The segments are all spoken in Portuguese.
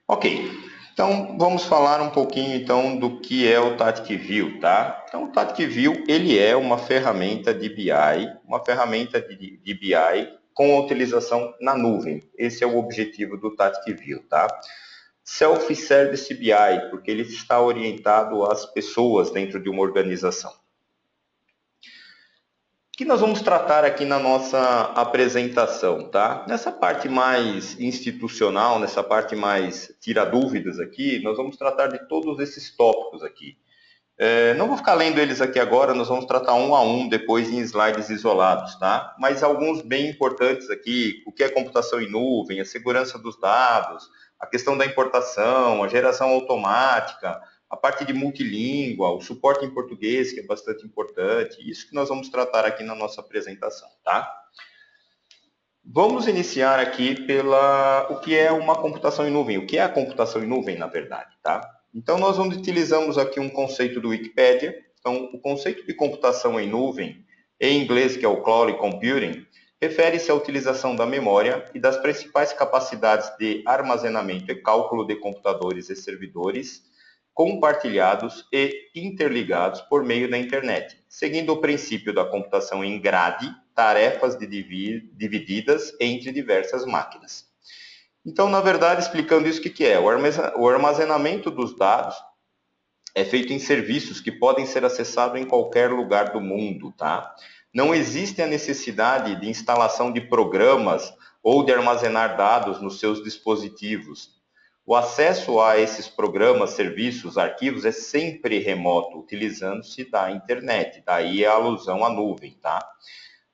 Ok, então vamos falar um pouquinho então do que é o Tactic View, tá? Então o Tactic View ele é uma ferramenta de BI, uma ferramenta de BI com a utilização na nuvem. Esse é o objetivo do Tactic View, tá? Self-Service BI, porque ele está orientado às pessoas dentro de uma organização. O que nós vamos tratar aqui na nossa apresentação, tá? Nessa parte mais institucional, nessa parte mais tira dúvidas aqui, nós vamos tratar de todos esses tópicos aqui. Não vou ficar lendo eles aqui agora, nós vamos tratar um a um depois em slides isolados, tá? Mas alguns bem importantes aqui, o que é computação em nuvem, a segurança dos dados, a questão da importação, a geração automática, a parte de multilíngua, o suporte em português, que é bastante importante, isso que nós vamos tratar aqui na nossa apresentação, tá? Vamos iniciar aqui pela o que é uma computação em nuvem, o que é a computação em nuvem, na verdade, tá? Então, nós utilizamos aqui um conceito do Wikipedia. Então, o conceito de computação em nuvem, em inglês, que é o Cloud Computing, refere-se à utilização da memória e das principais capacidades de armazenamento e cálculo de computadores e servidores compartilhados e interligados por meio da internet, seguindo o princípio da computação em grade, tarefas divididas entre diversas máquinas. Então, na verdade, explicando isso, o que é? O armazenamento dos dados é feito em serviços que podem ser acessados em qualquer lugar do mundo, tá? Não existe a necessidade de instalação de programas ou de armazenar dados nos seus dispositivos. O acesso a esses programas, serviços, arquivos é sempre remoto, utilizando-se da internet. Daí a alusão à nuvem, tá?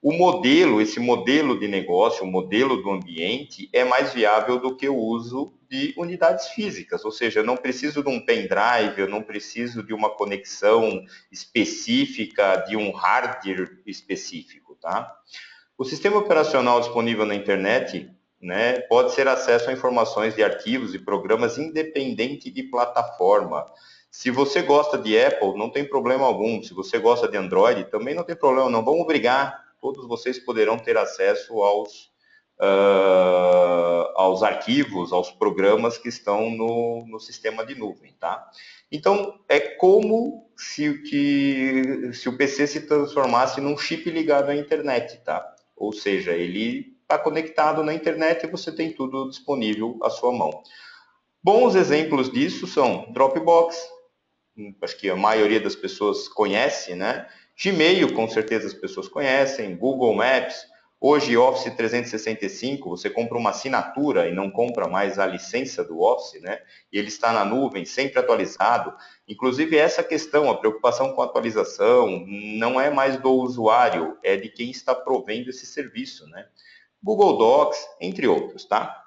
O modelo, esse modelo de negócio, o modelo do ambiente, é mais viável do que o uso de unidades físicas, ou seja, eu não preciso de um pendrive, eu não preciso de uma conexão específica, de um hardware específico, tá? O sistema operacional disponível na internet, né, pode ser acesso a informações de arquivos e programas independente de plataforma. Se você gosta de Apple, não tem problema algum. Se você gosta de Android, também não tem problema. Não vamos brigar. Todos vocês poderão ter acesso aos arquivos, aos programas que estão no sistema de nuvem, tá? Então, é como se o PC se transformasse num chip ligado à internet, tá? Ou seja, ele está conectado na internet e você tem tudo disponível à sua mão. Bons exemplos disso são Dropbox, acho que a maioria das pessoas conhece, né? Gmail, com certeza as pessoas conhecem, Google Maps, hoje Office 365, você compra uma assinatura e não compra mais a licença do Office, né? E ele está na nuvem, sempre atualizado. Inclusive essa questão, a preocupação com a atualização, não é mais do usuário, é de quem está provendo esse serviço, né? Google Docs, entre outros, tá?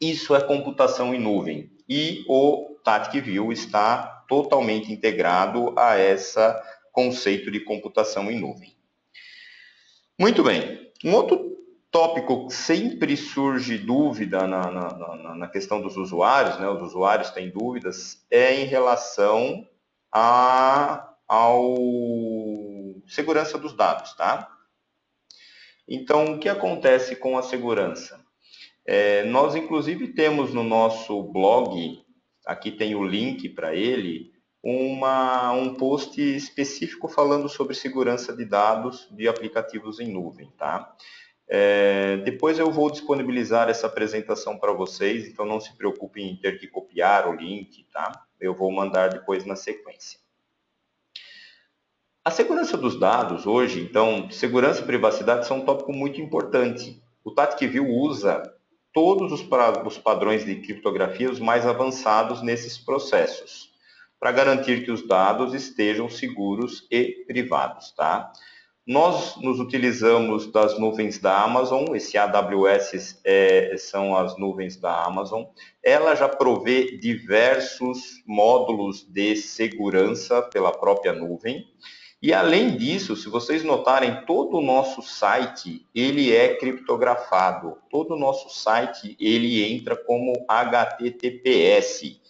Isso é computação em nuvem e o Tactic View está totalmente integrado a esse conceito de computação em nuvem. Muito bem. Um outro tópico que sempre surge dúvida na questão dos usuários, né? Os usuários têm dúvidas, é em relação ao segurança dos dados, tá? Então, o que acontece com a segurança? Nós, inclusive, temos no nosso blog, aqui tem o link para ele, um post específico falando sobre segurança de dados de aplicativos em nuvem, tá? Depois eu vou disponibilizar essa apresentação para vocês, então não se preocupem em ter que copiar o link, tá? Eu vou mandar depois na sequência. A segurança dos dados hoje, então, segurança e privacidade são um tópico muito importante. O Tactic View usa todos os padrões de criptografia os mais avançados nesses processos, para garantir que os dados estejam seguros e privados, tá? Nós nos utilizamos das nuvens da Amazon, esse AWS são as nuvens da Amazon. Ela já provê diversos módulos de segurança pela própria nuvem. E além disso, se vocês notarem, todo o nosso site, ele é criptografado. Todo o nosso site, ele entra como HTTPS.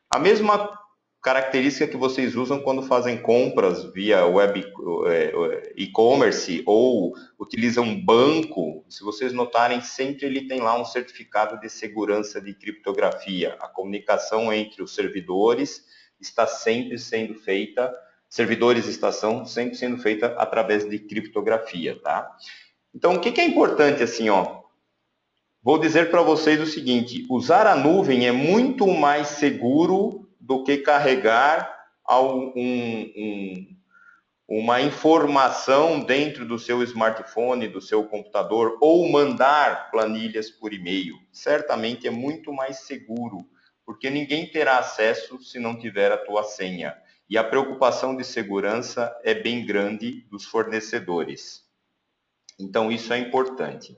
A mesma característica que vocês usam quando fazem compras via web e-commerce ou utilizam um banco. Se vocês notarem, sempre ele tem lá um certificado de segurança de criptografia. A comunicação entre os servidores está sempre sendo feita, servidores estação sempre sendo feita através de criptografia, tá? Então, o que é importante assim, ó? Vou dizer para vocês o seguinte: usar a nuvem é muito mais seguro do que carregar uma informação dentro do seu smartphone, do seu computador, ou mandar planilhas por e-mail. Certamente é muito mais seguro, porque ninguém terá acesso se não tiver a tua senha. E a preocupação de segurança é bem grande dos fornecedores. Então, isso é importante.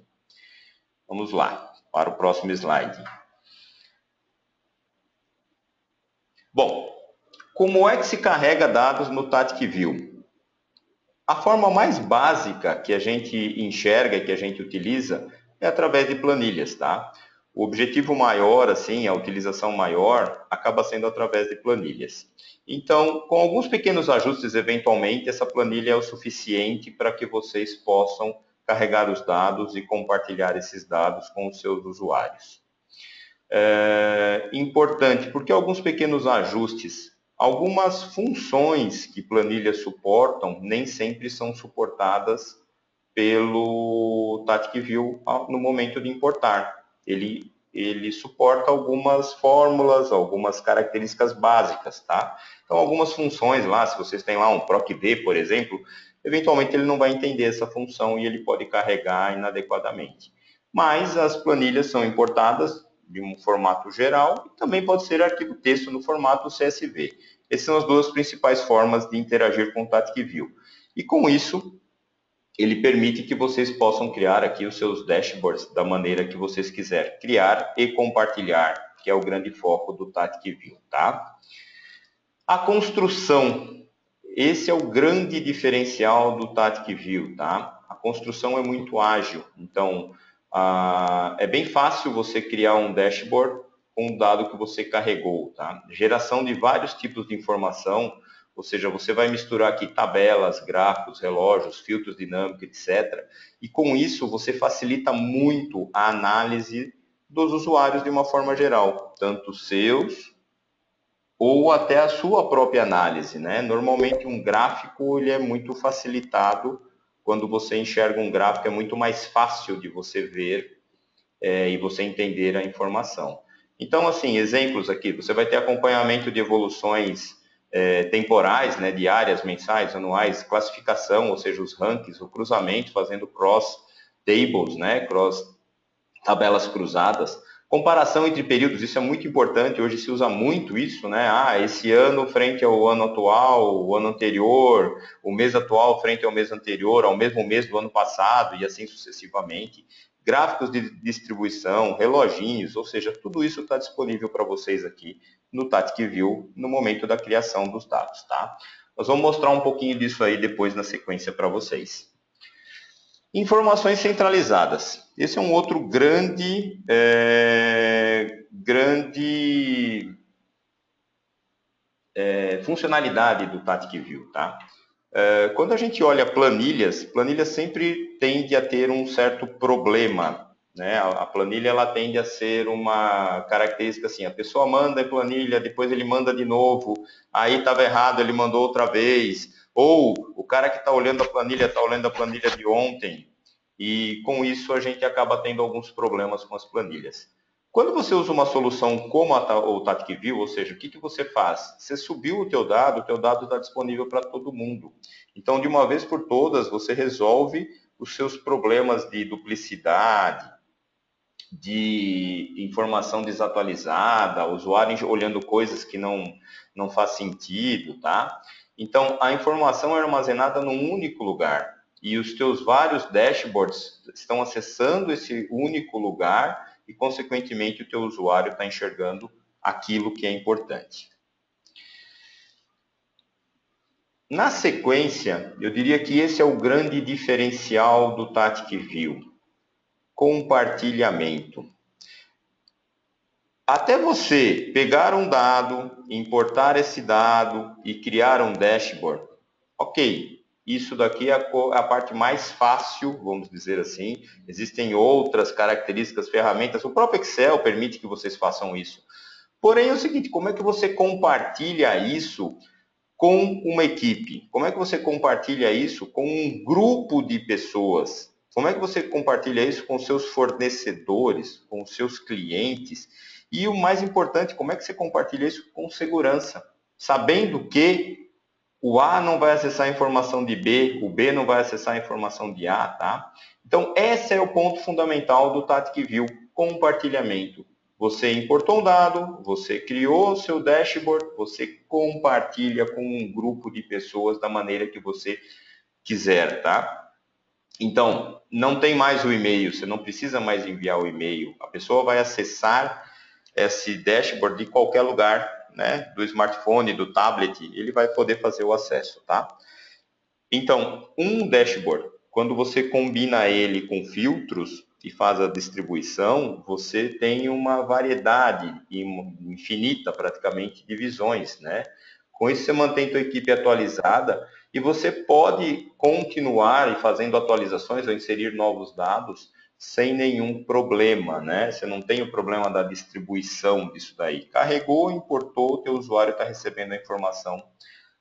Vamos lá, para o próximo slide. Bom, como é que se carrega dados no TATIC-View? A forma mais básica que a gente enxerga e que a gente utiliza é através de planilhas, tá? O objetivo maior, assim, a utilização maior, acaba sendo através de planilhas. Então, com alguns pequenos ajustes, eventualmente, essa planilha é o suficiente para que vocês possam carregar os dados e compartilhar esses dados com os seus usuários. Importante, porque alguns pequenos ajustes, algumas funções que planilhas suportam, nem sempre são suportadas pelo TATIC-View no momento de importar. Ele suporta algumas fórmulas, algumas características básicas, tá? Então, algumas funções lá, se vocês têm lá um PROC-V, por exemplo, eventualmente ele não vai entender essa função e ele pode carregar inadequadamente. Mas as planilhas são importadas de um formato geral e também pode ser arquivo texto no formato CSV. Essas são as duas principais formas de interagir com o TATIC-View. E com isso, ele permite que vocês possam criar aqui os seus dashboards da maneira que vocês quiserem criar e compartilhar, que é o grande foco do TATIC-View, tá? A construção, esse é o grande diferencial do TATIC-View, tá? A construção é muito ágil, então é bem fácil você criar um dashboard com o dado que você carregou, tá? Geração de vários tipos de informação, ou seja, você vai misturar aqui tabelas, gráficos, relógios, filtros dinâmicos, etc. E com isso você facilita muito a análise dos usuários de uma forma geral, tanto seus ou até a sua própria análise, né? Normalmente um gráfico ele é muito facilitado. Quando você enxerga um gráfico é muito mais fácil de você ver e você entender a informação. Então, assim, exemplos aqui, você vai ter acompanhamento de evoluções temporais, né, diárias, mensais, anuais, classificação, ou seja, os rankings, o cruzamento, fazendo cross tables, né, cross tabelas cruzadas, comparação entre períodos, isso é muito importante, hoje se usa muito isso, né, esse ano frente ao ano atual, o ano anterior, o mês atual frente ao mês anterior, ao mesmo mês do ano passado, e assim sucessivamente. Gráficos de distribuição, reloginhos, ou seja, tudo isso está disponível para vocês aqui no TATIC-View no momento da criação dos dados, tá? Nós vamos mostrar um pouquinho disso aí depois na sequência para vocês. Informações centralizadas. Esse é um outro grande funcionalidade do TATIC-View, tá? Quando a gente olha planilhas sempre tende a ter um certo problema, né? A planilha ela tende a ser uma característica assim, a pessoa manda a planilha, depois ele manda de novo, aí estava errado, ele mandou outra vez, ou o cara que está olhando a planilha está olhando a planilha de ontem, e com isso a gente acaba tendo alguns problemas com as planilhas. Quando você usa uma solução como o TATIC-View, ou seja, o que você faz? Você subiu o teu dado está disponível para todo mundo. Então, de uma vez por todas, você resolve os seus problemas de duplicidade, de informação desatualizada, usuário olhando coisas que não faz sentido, tá? Então, a informação é armazenada num único lugar e os teus vários dashboards estão acessando esse único lugar e, consequentemente, o teu usuário está enxergando aquilo que é importante. Na sequência, eu diria que esse é o grande diferencial do TATIC-View. Compartilhamento. Até você pegar um dado, importar esse dado e criar um dashboard, ok, isso daqui é a parte mais fácil, vamos dizer assim. Existem outras características, ferramentas, o próprio Excel permite que vocês façam isso. Porém, é o seguinte, como é que você compartilha isso com uma equipe? Como é que você compartilha isso com um grupo de pessoas? Como é que você compartilha isso com seus fornecedores, com seus clientes? E o mais importante, como é que você compartilha isso com segurança? Sabendo que o A não vai acessar a informação de B, o B não vai acessar a informação de A, tá? Então, esse é o ponto fundamental do Tactic View, compartilhamento. Você importou um dado, você criou o seu dashboard, você compartilha com um grupo de pessoas da maneira que você quiser, tá? Então, não tem mais o e-mail, você não precisa mais enviar o e-mail. A pessoa vai acessar esse dashboard de qualquer lugar, né? Do smartphone, do tablet, ele vai poder fazer o acesso, tá? Então, um dashboard, quando você combina ele com filtros e faz a distribuição, você tem uma variedade infinita, praticamente, de visões, né? Com isso, você mantém sua equipe atualizada e você pode continuar e fazendo atualizações ou inserir novos dados sem nenhum problema, né? Você não tem o problema da distribuição disso daí. Carregou, importou, o teu usuário está recebendo a informação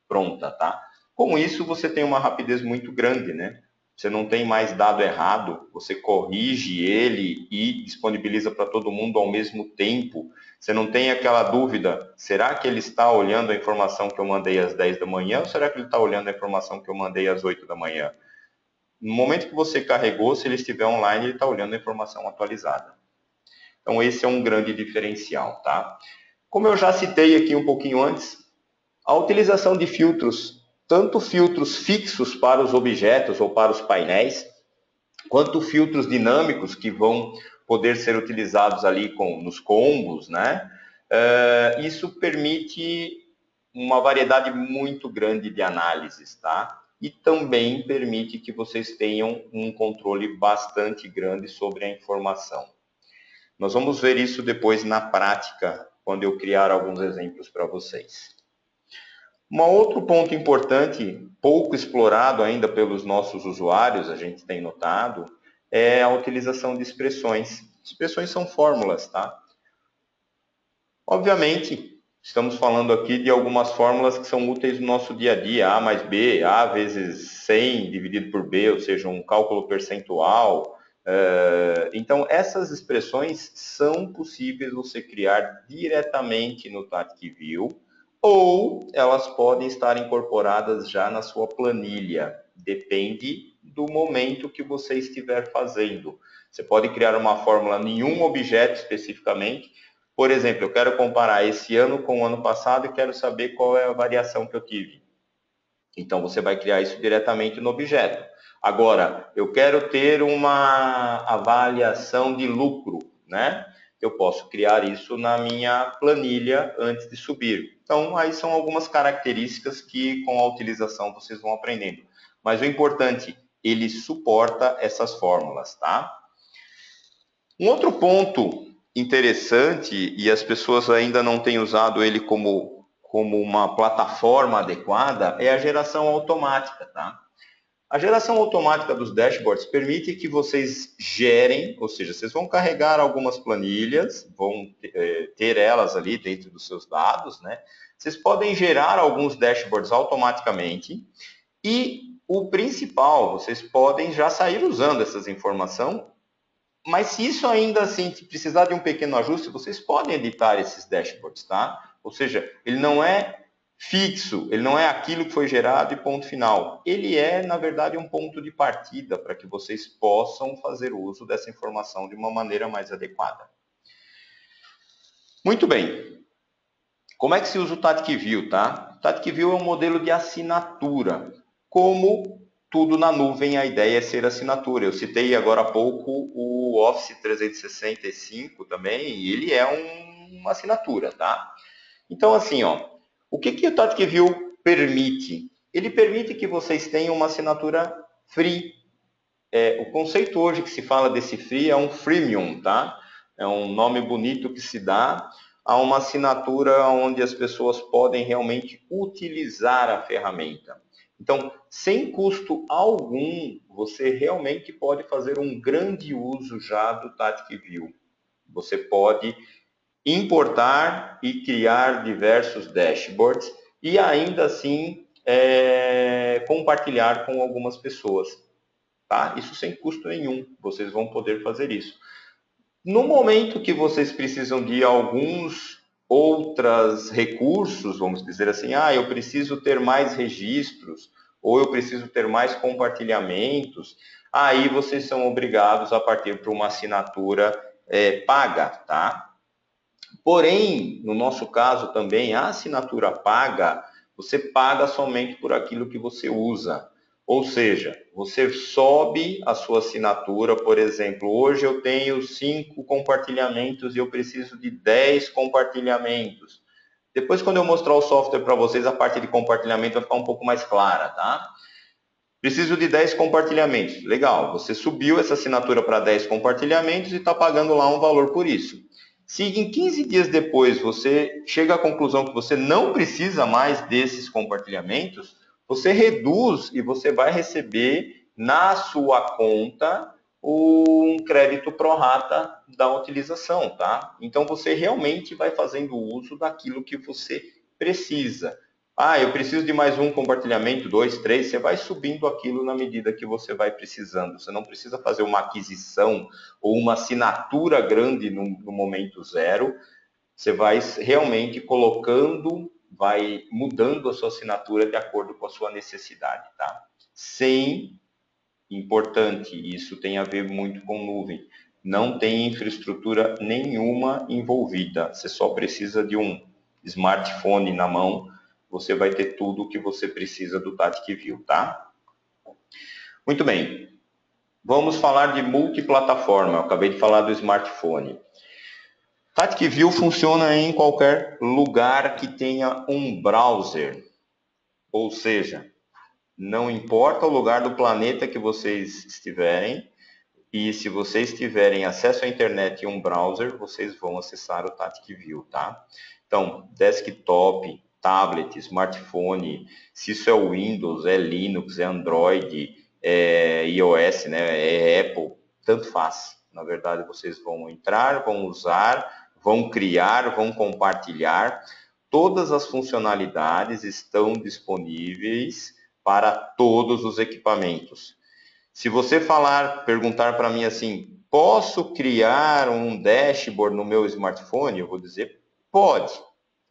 pronta, tá? Com isso, você tem uma rapidez muito grande, né? Você não tem mais dado errado, você corrige ele e disponibiliza para todo mundo ao mesmo tempo. Você não tem aquela dúvida, será que ele está olhando a informação que eu mandei às 10 da manhã ou será que ele está olhando a informação que eu mandei às 8 da manhã? No momento que você carregou, se ele estiver online, ele está olhando a informação atualizada. Então, esse é um grande diferencial, tá? Como eu já citei aqui um pouquinho antes, a utilização de filtros, tanto filtros fixos para os objetos ou para os painéis, quanto filtros dinâmicos que vão poder ser utilizados ali nos combos, né? Isso permite uma variedade muito grande de análises, tá? E também permite que vocês tenham um controle bastante grande sobre a informação. Nós vamos ver isso depois na prática, quando eu criar alguns exemplos para vocês. Um outro ponto importante, pouco explorado ainda pelos nossos usuários, a gente tem notado, é a utilização de expressões. Expressões são fórmulas, tá? Obviamente, estamos falando aqui de algumas fórmulas que são úteis no nosso dia a dia, A mais B, A vezes 100 dividido por B, ou seja, um cálculo percentual. Então, essas expressões são possíveis você criar diretamente no Tactic View, ou elas podem estar incorporadas já na sua planilha. Depende do momento que você estiver fazendo. Você pode criar uma fórmula em um objeto especificamente. Por exemplo, eu quero comparar esse ano com o ano passado e quero saber qual é a variação que eu tive. Então, você vai criar isso diretamente no objeto. Agora, eu quero ter uma avaliação de lucro, né? Eu posso criar isso na minha planilha antes de subir. Então, aí são algumas características que com a utilização vocês vão aprendendo. Mas o importante, ele suporta essas fórmulas, tá? Um outro ponto interessante, e as pessoas ainda não têm usado ele como uma plataforma adequada, é a geração automática, tá? A geração automática dos dashboards permite que vocês gerem, ou seja, vocês vão carregar algumas planilhas, vão ter elas ali dentro dos seus dados, né? Vocês podem gerar alguns dashboards automaticamente e o principal, vocês podem já sair usando essas informações, mas se isso ainda assim precisar de um pequeno ajuste, vocês podem editar esses dashboards, tá? Ou seja, ele não é fixo, ele não é aquilo que foi gerado e ponto final. Ele é, na verdade, um ponto de partida para que vocês possam fazer uso dessa informação de uma maneira mais adequada. Muito bem. Como é que se usa o Tactic View, tá? O Tactic View é um modelo de assinatura. Como tudo na nuvem, a ideia é ser assinatura. Eu citei agora há pouco o Office 365 também, e ele é uma assinatura, tá? Então, assim, ó, o que o Tactic View permite? Ele permite que vocês tenham uma assinatura free. O conceito hoje que se fala desse free é um freemium, tá? é um nome bonito que se dá a uma assinatura onde as pessoas podem realmente utilizar a ferramenta. Então, sem custo algum, você realmente pode fazer um grande uso já do Tatic View. Você pode importar e criar diversos dashboards e ainda assim compartilhar com algumas pessoas. Tá? Isso sem custo nenhum, vocês vão poder fazer isso. No momento que vocês precisam de alguns outros recursos, vamos dizer assim, eu preciso ter mais registros, ou eu preciso ter mais compartilhamentos, aí vocês são obrigados a partir para uma assinatura paga, tá? Porém, no nosso caso também, a assinatura paga, você paga somente por aquilo que você usa. Ou seja, você sobe a sua assinatura, por exemplo, hoje eu tenho 5 compartilhamentos e eu preciso de 10 compartilhamentos. Depois, quando eu mostrar o software para vocês, a parte de compartilhamento vai ficar um pouco mais clara, tá? Preciso de 10 compartilhamentos. Legal, você subiu essa assinatura para 10 compartilhamentos e está pagando lá um valor por isso. Se em 15 dias depois você chega à conclusão que você não precisa mais desses compartilhamentos, você reduz e você vai receber na sua conta um crédito pro rata da utilização, tá? Então você realmente vai fazendo uso daquilo que você precisa. Eu preciso de mais um compartilhamento, 2, 3, você vai subindo aquilo na medida que você vai precisando. Você não precisa fazer uma aquisição ou uma assinatura grande no momento zero. Você vai realmente colocando, vai mudando a sua assinatura de acordo com a sua necessidade, tá? Sem, importante, isso tem a ver muito com nuvem. Não tem infraestrutura nenhuma envolvida. Você só precisa de um smartphone na mão, você vai ter tudo o que você precisa do Tatic View, tá? Muito bem. Vamos falar de multiplataforma. Eu acabei de falar do smartphone. Tatic View funciona em qualquer lugar que tenha um browser. Ou seja, não importa o lugar do planeta que vocês estiverem, e se vocês tiverem acesso à internet e um browser, vocês vão acessar o Tatic View, tá? Então, desktop, tablet, smartphone, se isso é Windows, é Linux, é Android, é iOS, né, é Apple, tanto faz. Na verdade, vocês vão entrar, vão usar, vão criar, vão compartilhar. Todas as funcionalidades estão disponíveis para todos os equipamentos. Se você perguntar para mim assim, posso criar um dashboard no meu smartphone? Eu vou dizer, pode.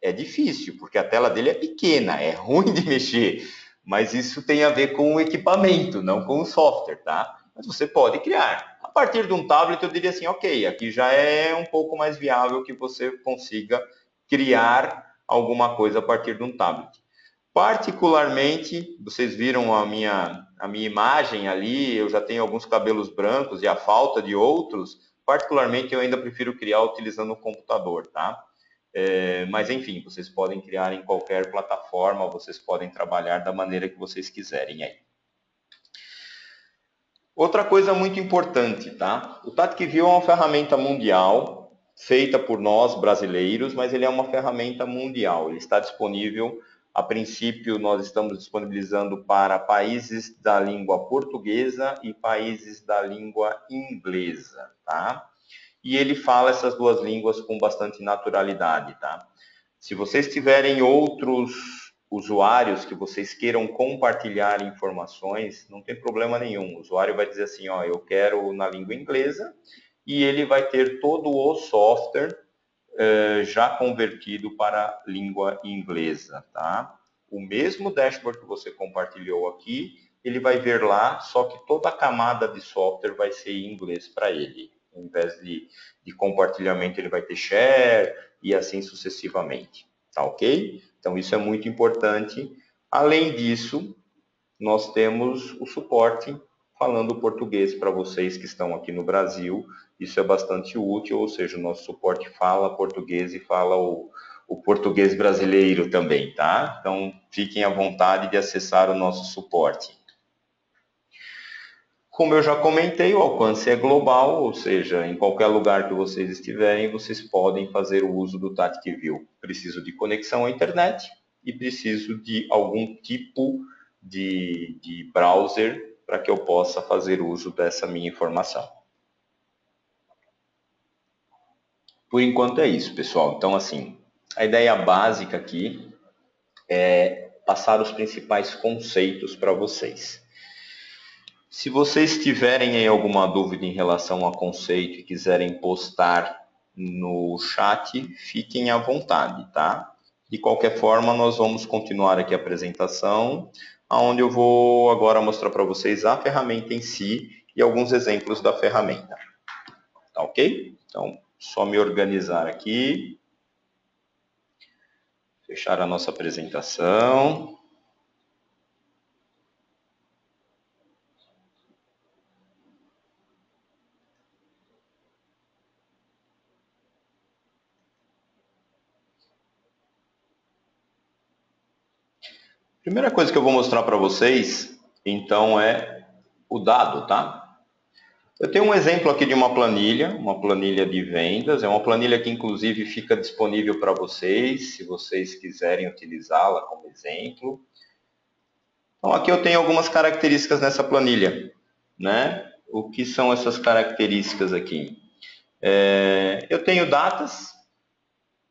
É difícil, porque a tela dele é pequena, é ruim de mexer, mas isso tem a ver com o equipamento, não com o software, tá? Mas você pode criar. A partir de um tablet, eu diria assim, ok, aqui já é um pouco mais viável que você consiga criar alguma coisa a partir de um tablet. Particularmente, vocês viram a minha imagem ali, eu já tenho alguns cabelos brancos e a falta de outros, particularmente eu ainda prefiro criar utilizando o computador, tá? Mas enfim, vocês podem criar em qualquer plataforma, vocês podem trabalhar da maneira que vocês quiserem aí. Outra coisa muito importante, tá? O Tatic View é uma ferramenta mundial, feita por nós brasileiros, mas ele é uma ferramenta mundial. Ele está disponível, a princípio nós estamos disponibilizando para países da língua portuguesa e países da língua inglesa, tá? E ele fala essas duas línguas com bastante naturalidade, tá? Se vocês tiverem outros usuários que vocês queiram compartilhar informações, não tem problema nenhum. O usuário vai dizer assim, eu quero na língua inglesa, e ele vai ter todo o software já convertido para a língua inglesa, tá? O mesmo dashboard que você compartilhou aqui, ele vai ver lá, só que toda a camada de software vai ser em inglês para ele. Ao invés de compartilhamento, ele vai ter share e assim sucessivamente, tá ok? Então, isso é muito importante. Além disso, nós temos o suporte falando português para vocês que estão aqui no Brasil. Isso é bastante útil, ou seja, o nosso suporte fala português e fala o português brasileiro também, tá? Então, fiquem à vontade de acessar o nosso suporte. Como eu já comentei, o alcance é global, ou seja, em qualquer lugar que vocês estiverem, vocês podem fazer o uso do TactQview. Preciso de conexão à internet e preciso de algum tipo de browser para que eu possa fazer uso dessa minha informação. Por enquanto é isso, pessoal. Então, assim, a ideia básica aqui é passar os principais conceitos para vocês. Se vocês tiverem alguma dúvida em relação a conceito e quiserem postar no chat, fiquem à vontade, tá? De qualquer forma, nós vamos continuar aqui a apresentação, onde eu vou agora mostrar para vocês a ferramenta em si e alguns exemplos da ferramenta. Tá ok? Então, só me organizar aqui. Fechar a nossa apresentação. Primeira coisa que eu vou mostrar para vocês, então, é o dado, tá? Eu tenho um exemplo aqui de uma planilha de vendas, é uma planilha que inclusive fica disponível para vocês, se vocês quiserem utilizá-la como exemplo. Então aqui eu tenho algumas características nessa planilha, né? O que são essas características aqui? Eu tenho datas,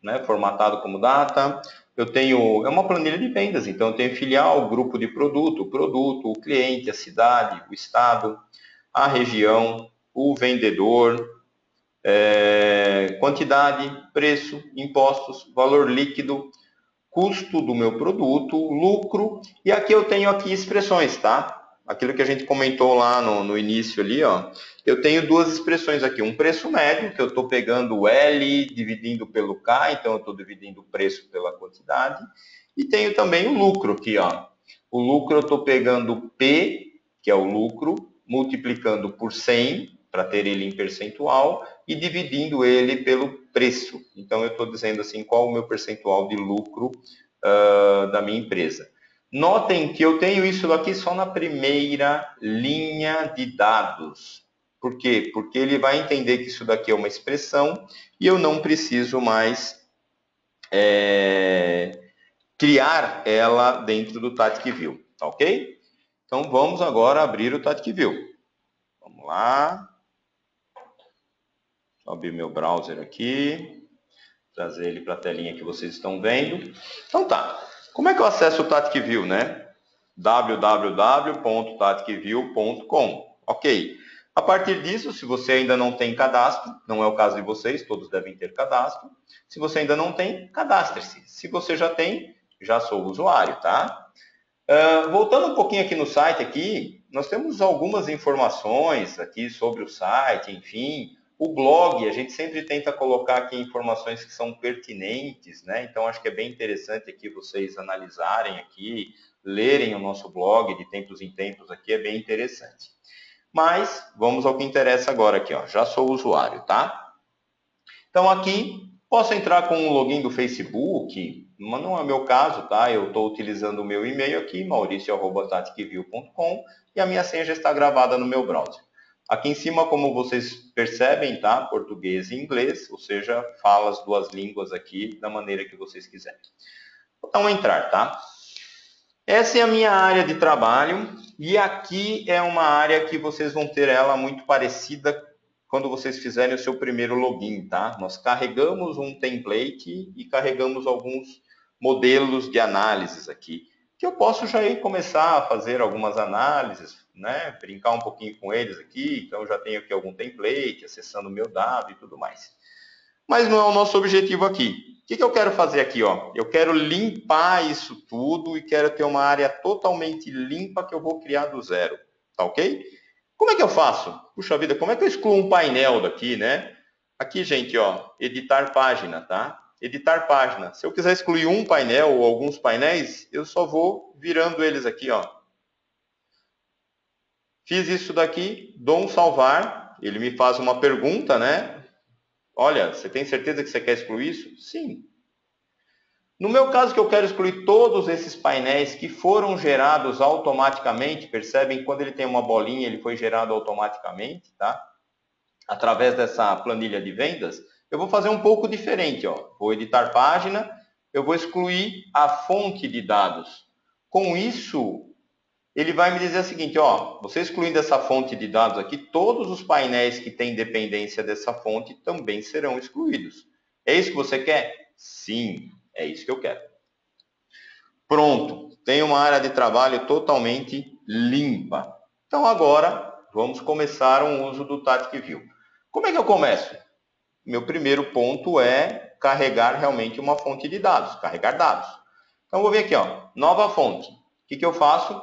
né, formatado como data. É uma planilha de vendas, então eu tenho filial, grupo de produto, o cliente, a cidade, o estado, a região, o vendedor, quantidade, preço, impostos, valor líquido, custo do meu produto, lucro, e aqui eu tenho expressões, tá? Aquilo que a gente comentou lá no início ali, ó. Eu tenho duas expressões aqui, um preço médio, que eu estou pegando o L dividindo pelo K, então eu estou dividindo o preço pela quantidade, e tenho também o lucro aqui, ó. O lucro eu estou pegando o P, que é o lucro, multiplicando por 100, para ter ele em percentual, e dividindo ele pelo preço. Então, eu estou dizendo assim, qual o meu percentual de lucro da minha empresa. Notem que eu tenho isso aqui só na primeira linha de dados. Por quê? Porque ele vai entender que isso daqui é uma expressão e eu não preciso mais criar ela dentro do TactQview, tá ok? Então, vamos agora abrir o TactQview. Vamos lá. Vou abrir meu browser aqui, trazer ele para a telinha que vocês estão vendo. Então tá, como é que eu acesso o TactQview, né? www.tactqview.com. Ok. A partir disso, se você ainda não tem cadastro, não é o caso de vocês, todos devem ter cadastro. Se você ainda não tem, cadastre-se. Se você já tem, já sou usuário, tá? Voltando um pouquinho aqui no site aqui, nós temos algumas informações aqui sobre o site, enfim. O blog, a gente sempre tenta colocar aqui informações que são pertinentes, né? Então, acho que é bem interessante aqui vocês analisarem aqui, lerem o nosso blog de tempos em tempos aqui, é bem interessante. Mas, vamos ao que interessa agora aqui, ó. Já sou usuário, tá? Então, aqui, posso entrar com o login do Facebook, mas não é o meu caso, tá? Eu estou utilizando o meu e-mail aqui, mauricio@tactqview.com, e a minha senha já está gravada no meu browser. Aqui em cima, como vocês percebem, tá? Português e inglês, ou seja, fala as duas línguas aqui da maneira que vocês quiserem. Então, entrar, tá? Essa é a minha área de trabalho e aqui é uma área que vocês vão ter ela muito parecida quando vocês fizerem o seu primeiro login, tá? Nós carregamos um template e carregamos alguns modelos de análises aqui, que eu posso já ir começar a fazer algumas análises, né? Brincar um pouquinho com eles aqui, então eu já tenho aqui algum template, acessando o meu dado e tudo mais. Mas não é o nosso objetivo aqui. O que eu quero fazer aqui? Ó? Eu quero limpar isso tudo e quero ter uma área totalmente limpa que eu vou criar do zero. Tá ok? Como é que eu faço? Puxa vida, como é que eu excluo um painel daqui, né? Aqui, gente, ó, editar página, tá? Editar página. Se eu quiser excluir um painel ou alguns painéis, eu só vou virando eles aqui, ó. Fiz isso daqui, dou um salvar, ele me faz uma pergunta, né? Olha, você tem certeza que você quer excluir isso? Sim. No meu caso, que eu quero excluir todos esses painéis que foram gerados automaticamente, percebem? Quando ele tem uma bolinha, ele foi gerado automaticamente, tá? Através dessa planilha de vendas, eu vou fazer um pouco diferente, ó. Vou editar página, eu vou excluir a fonte de dados. Com isso, ele vai me dizer o seguinte, ó, você excluindo essa fonte de dados aqui, todos os painéis que têm dependência dessa fonte também serão excluídos. É isso que você quer? Sim, é isso que eu quero. Pronto, tem uma área de trabalho totalmente limpa. Então agora vamos começar um uso do Tatic View. Como é que eu começo? Meu primeiro ponto é carregar realmente uma fonte de dados, carregar dados. Então vou vir aqui, ó, nova fonte. O que eu faço?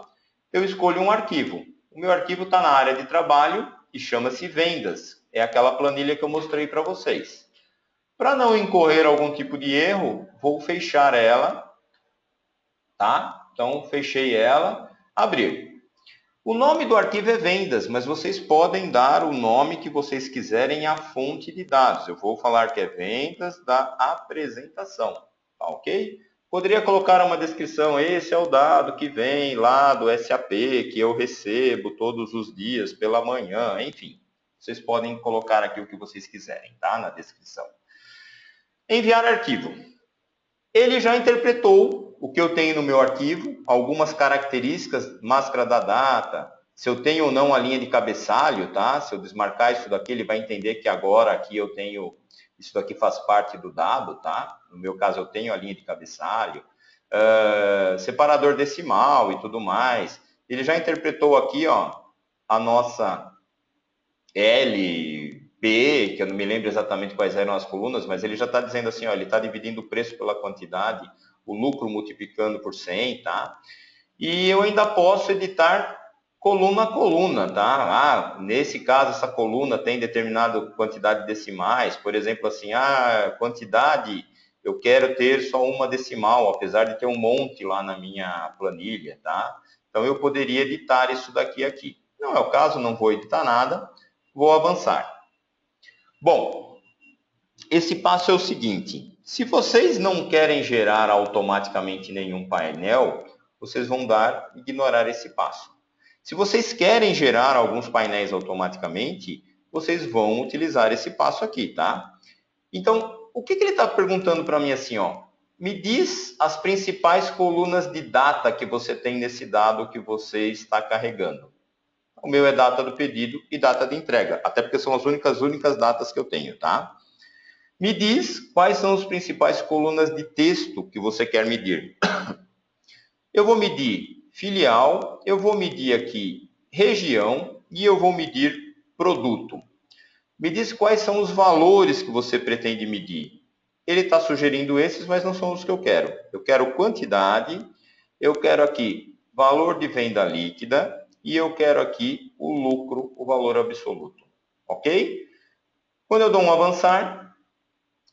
Eu escolho um arquivo. O meu arquivo está na área de trabalho e chama-se vendas. É aquela planilha que eu mostrei para vocês. Para não incorrer algum tipo de erro, vou fechar ela, tá? Então fechei ela, abrir. O nome do arquivo é vendas, mas vocês podem dar o nome que vocês quiserem à fonte de dados. Eu vou falar que é vendas da apresentação, tá ok? Poderia colocar uma descrição, esse é o dado que vem lá do SAP, que eu recebo todos os dias pela manhã, enfim. Vocês podem colocar aqui o que vocês quiserem, tá? Na descrição. Enviar arquivo. Ele já interpretou o que eu tenho no meu arquivo, algumas características, máscara da data, se eu tenho ou não a linha de cabeçalho, tá? Se eu desmarcar isso daqui, ele vai entender que agora aqui eu tenho, isso daqui faz parte do dado, tá? No meu caso, eu tenho a linha de cabeçalho, separador decimal e tudo mais. Ele já interpretou aqui, ó, a nossa L, P, que eu não me lembro exatamente quais eram as colunas, mas ele já está dizendo assim, ó, ele está dividindo o preço pela quantidade, o lucro multiplicando por 100, tá? E eu ainda posso editar coluna a coluna, tá? Nesse caso, essa coluna tem determinada quantidade de decimais, por exemplo, assim, quantidade, eu quero ter só uma decimal, apesar de ter um monte lá na minha planilha, tá? Então, eu poderia editar isso daqui aqui. Não é o caso, não vou editar nada, vou avançar. Bom, esse passo é o seguinte, se vocês não querem gerar automaticamente nenhum painel, vocês vão ignorar esse passo. Se vocês querem gerar alguns painéis automaticamente, vocês vão utilizar esse passo aqui, tá? Então, o que ele está perguntando para mim assim, ó? Me diz as principais colunas de data que você tem nesse dado que você está carregando. O meu é data do pedido e data de entrega, até porque são as únicas datas que eu tenho, tá? Me diz quais são as principais colunas de texto que você quer medir. Eu vou medir filial, eu vou medir aqui região e eu vou medir produto. Me diz quais são os valores que você pretende medir. Ele está sugerindo esses, mas não são os que eu quero. Eu quero quantidade, eu quero aqui valor de venda líquida e eu quero aqui o lucro, o valor absoluto. Ok? Quando eu dou um avançar,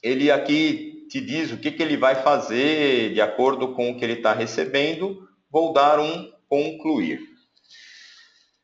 ele aqui te diz o que ele vai fazer de acordo com o que ele está recebendo. Vou dar um concluir.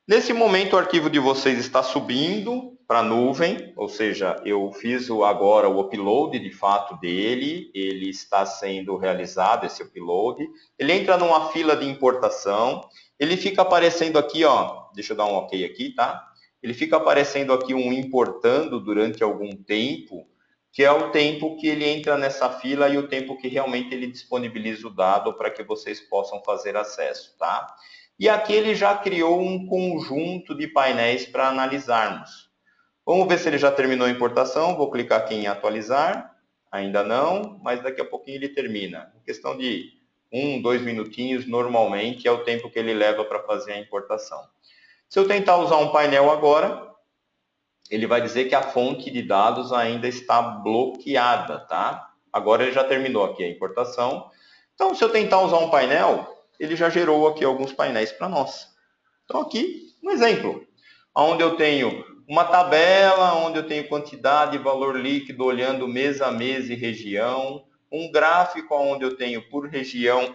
Nesse momento, o arquivo de vocês está subindo para a nuvem, ou seja, eu fiz agora o upload de fato dele, ele está sendo realizado, esse upload. Ele entra numa fila de importação, ele fica aparecendo aqui, ó, deixa eu dar um ok aqui, tá? Ele fica aparecendo aqui um importando durante algum tempo, que é o tempo que ele entra nessa fila e o tempo que realmente ele disponibiliza o dado para que vocês possam fazer acesso, tá? E aqui ele já criou um conjunto de painéis para analisarmos. Vamos ver se ele já terminou a importação. Vou clicar aqui em atualizar. Ainda não, mas daqui a pouquinho ele termina. Em questão de 2 minutinhos, normalmente, é o tempo que ele leva para fazer a importação. Se eu tentar usar um painel agora, ele vai dizer que a fonte de dados ainda está bloqueada, tá? Agora ele já terminou aqui a importação. Então, se eu tentar usar um painel, ele já gerou aqui alguns painéis para nós. Então, aqui, um exemplo, onde eu tenho uma tabela, onde eu tenho quantidade e valor líquido olhando mês a mês e região, um gráfico onde eu tenho por região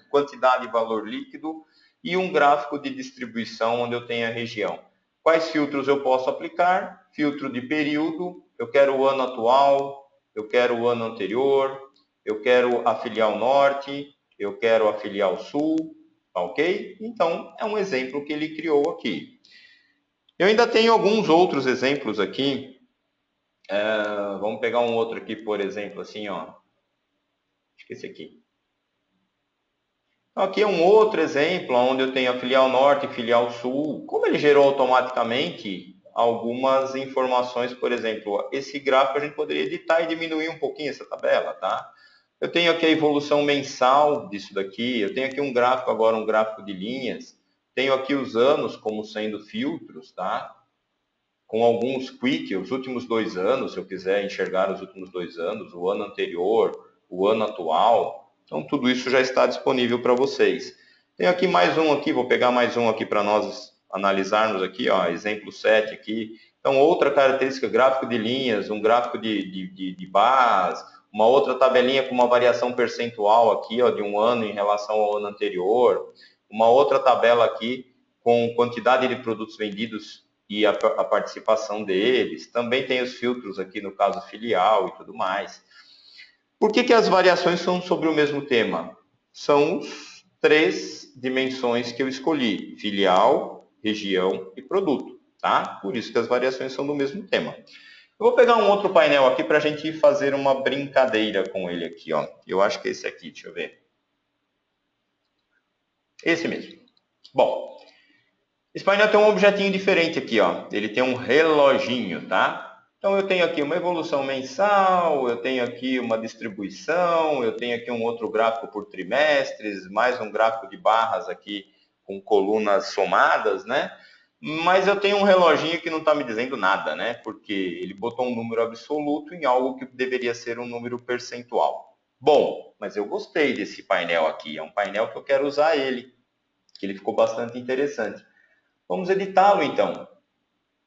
quantidade e valor líquido e um gráfico de distribuição onde eu tenho a região. Quais filtros eu posso aplicar? Filtro de período, eu quero o ano atual, eu quero o ano anterior, eu quero a filial norte, eu quero a filial sul, tá ok? Então, é um exemplo que ele criou aqui. Eu ainda tenho alguns outros exemplos aqui. Vamos pegar um outro aqui, por exemplo, assim, ó. Acho que esse aqui. Então, aqui é um outro exemplo, onde eu tenho a filial norte e filial sul. Como ele gerou automaticamente algumas informações, por exemplo, esse gráfico a gente poderia editar e diminuir um pouquinho essa tabela, tá? Eu tenho aqui a evolução mensal disso daqui, eu tenho aqui um gráfico agora, um gráfico de linhas, tenho aqui os anos como sendo filtros, tá? Com alguns quick, os últimos 2 anos, se eu quiser enxergar os últimos 2 anos, o ano anterior, o ano atual. Então, tudo isso já está disponível para vocês. Tenho aqui mais um aqui, vou pegar mais um aqui para nós analisarmos aqui, ó, exemplo 7 aqui. Então, outra característica, gráfico de linhas, um gráfico de barras, uma outra tabelinha com uma variação percentual aqui, ó, de um ano em relação ao ano anterior, uma outra tabela aqui com quantidade de produtos vendidos e a participação deles. Também tem os filtros aqui no caso filial e tudo mais. Por que as variações são sobre o mesmo tema? São os 3 dimensões que eu escolhi: filial, região e produto. Tá? Por isso que as variações são do mesmo tema. Eu vou pegar um outro painel aqui para a gente fazer uma brincadeira com ele aqui. Ó. Eu acho que é esse aqui, deixa eu ver. Esse mesmo. Bom, esse painel tem um objetinho diferente aqui, ó. Ele tem um reloginho, tá? Então eu tenho aqui uma evolução mensal, eu tenho aqui uma distribuição, eu tenho aqui um outro gráfico por trimestres, mais um gráfico de barras aqui com colunas somadas, né? Mas eu tenho um reloginho que não está me dizendo nada, né? Porque ele botou um número absoluto em algo que deveria ser um número percentual. Bom, mas eu gostei desse painel aqui, é um painel que eu quero usar ele, que ele ficou bastante interessante. Vamos editá-lo, então.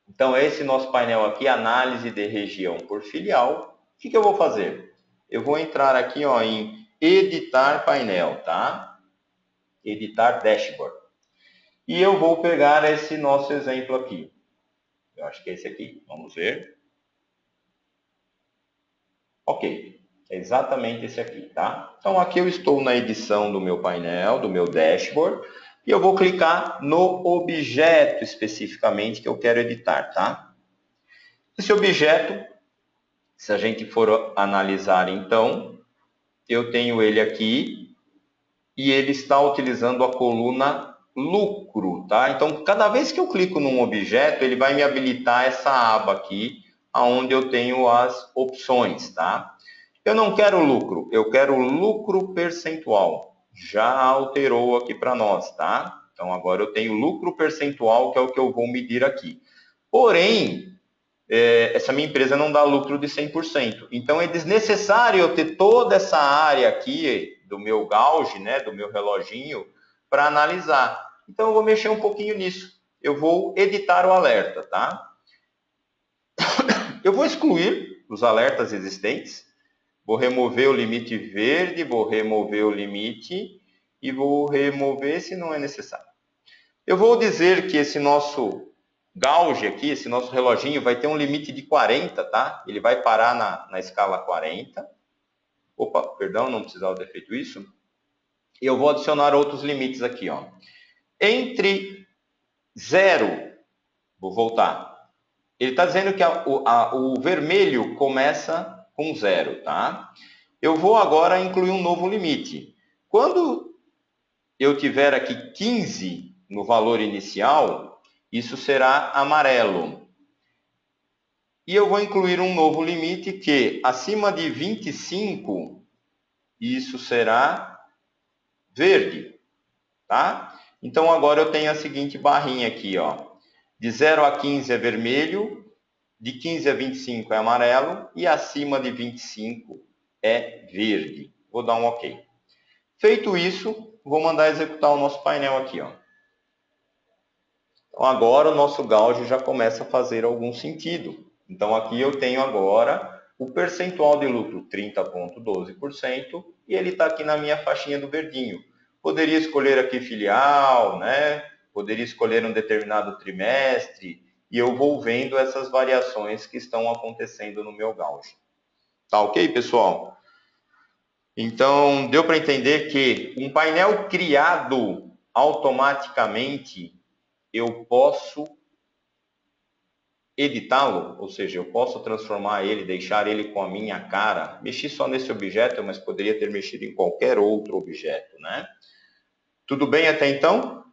Então, esse nosso painel aqui, análise de região por filial. O que eu vou fazer? Eu vou entrar aqui ó, em editar painel, tá? Editar dashboard. E eu vou pegar esse nosso exemplo aqui. Eu acho que é esse aqui. Vamos ver. Ok. É exatamente esse aqui, tá? Então, aqui eu estou na edição do meu painel, do meu dashboard. E eu vou clicar no objeto especificamente que eu quero editar, tá? Esse objeto, se a gente for analisar então, eu tenho ele aqui e ele está utilizando a coluna lucro, tá? Então, cada vez que eu clico num objeto, ele vai me habilitar essa aba aqui, onde eu tenho as opções, tá? Eu não quero lucro, eu quero lucro percentual. Já alterou aqui para nós, tá? Então, agora eu tenho lucro percentual, que é o que eu vou medir aqui. Porém, essa minha empresa não dá lucro de 100%. Então, é desnecessário eu ter toda essa área aqui do meu gauge, né, do meu reloginho, para analisar. Então, eu vou mexer um pouquinho nisso. Eu vou editar o alerta, tá? Eu vou excluir os alertas existentes. Vou remover o limite verde, vou remover o limite e vou remover se não é necessário. Eu vou dizer que esse nosso gauge aqui, esse nosso reloginho, vai ter um limite de 40, tá? Ele vai parar na escala 40. Opa, perdão, não precisava ter feito isso. E eu vou adicionar outros limites aqui, ó. Entre 0, vou voltar. Ele está dizendo que o vermelho começa com 0, tá? Eu vou agora incluir um novo limite. Quando eu tiver aqui 15 no valor inicial, isso será amarelo. E eu vou incluir um novo limite que, acima de 25, isso será verde, tá? Então, agora eu tenho a seguinte barrinha aqui, ó. De 0 a 15 é vermelho, de 15 a 25 é amarelo e acima de 25 é verde. Vou dar um OK. Feito isso, vou mandar executar o nosso painel aqui, ó. Então, agora o nosso gauge já começa a fazer algum sentido. Então, aqui eu tenho agora o percentual de lucro 30,12% e ele está aqui na minha faixinha do verdinho. Poderia escolher aqui filial, né? Poderia escolher um determinado trimestre e eu vou vendo essas variações que estão acontecendo no meu gauge. Tá ok, pessoal? Então, deu para entender que um painel criado automaticamente, eu posso editá-lo, ou seja, eu posso transformar ele, deixar ele com a minha cara. Mexi só nesse objeto, mas poderia ter mexido em qualquer outro objeto, né? Tudo bem até então?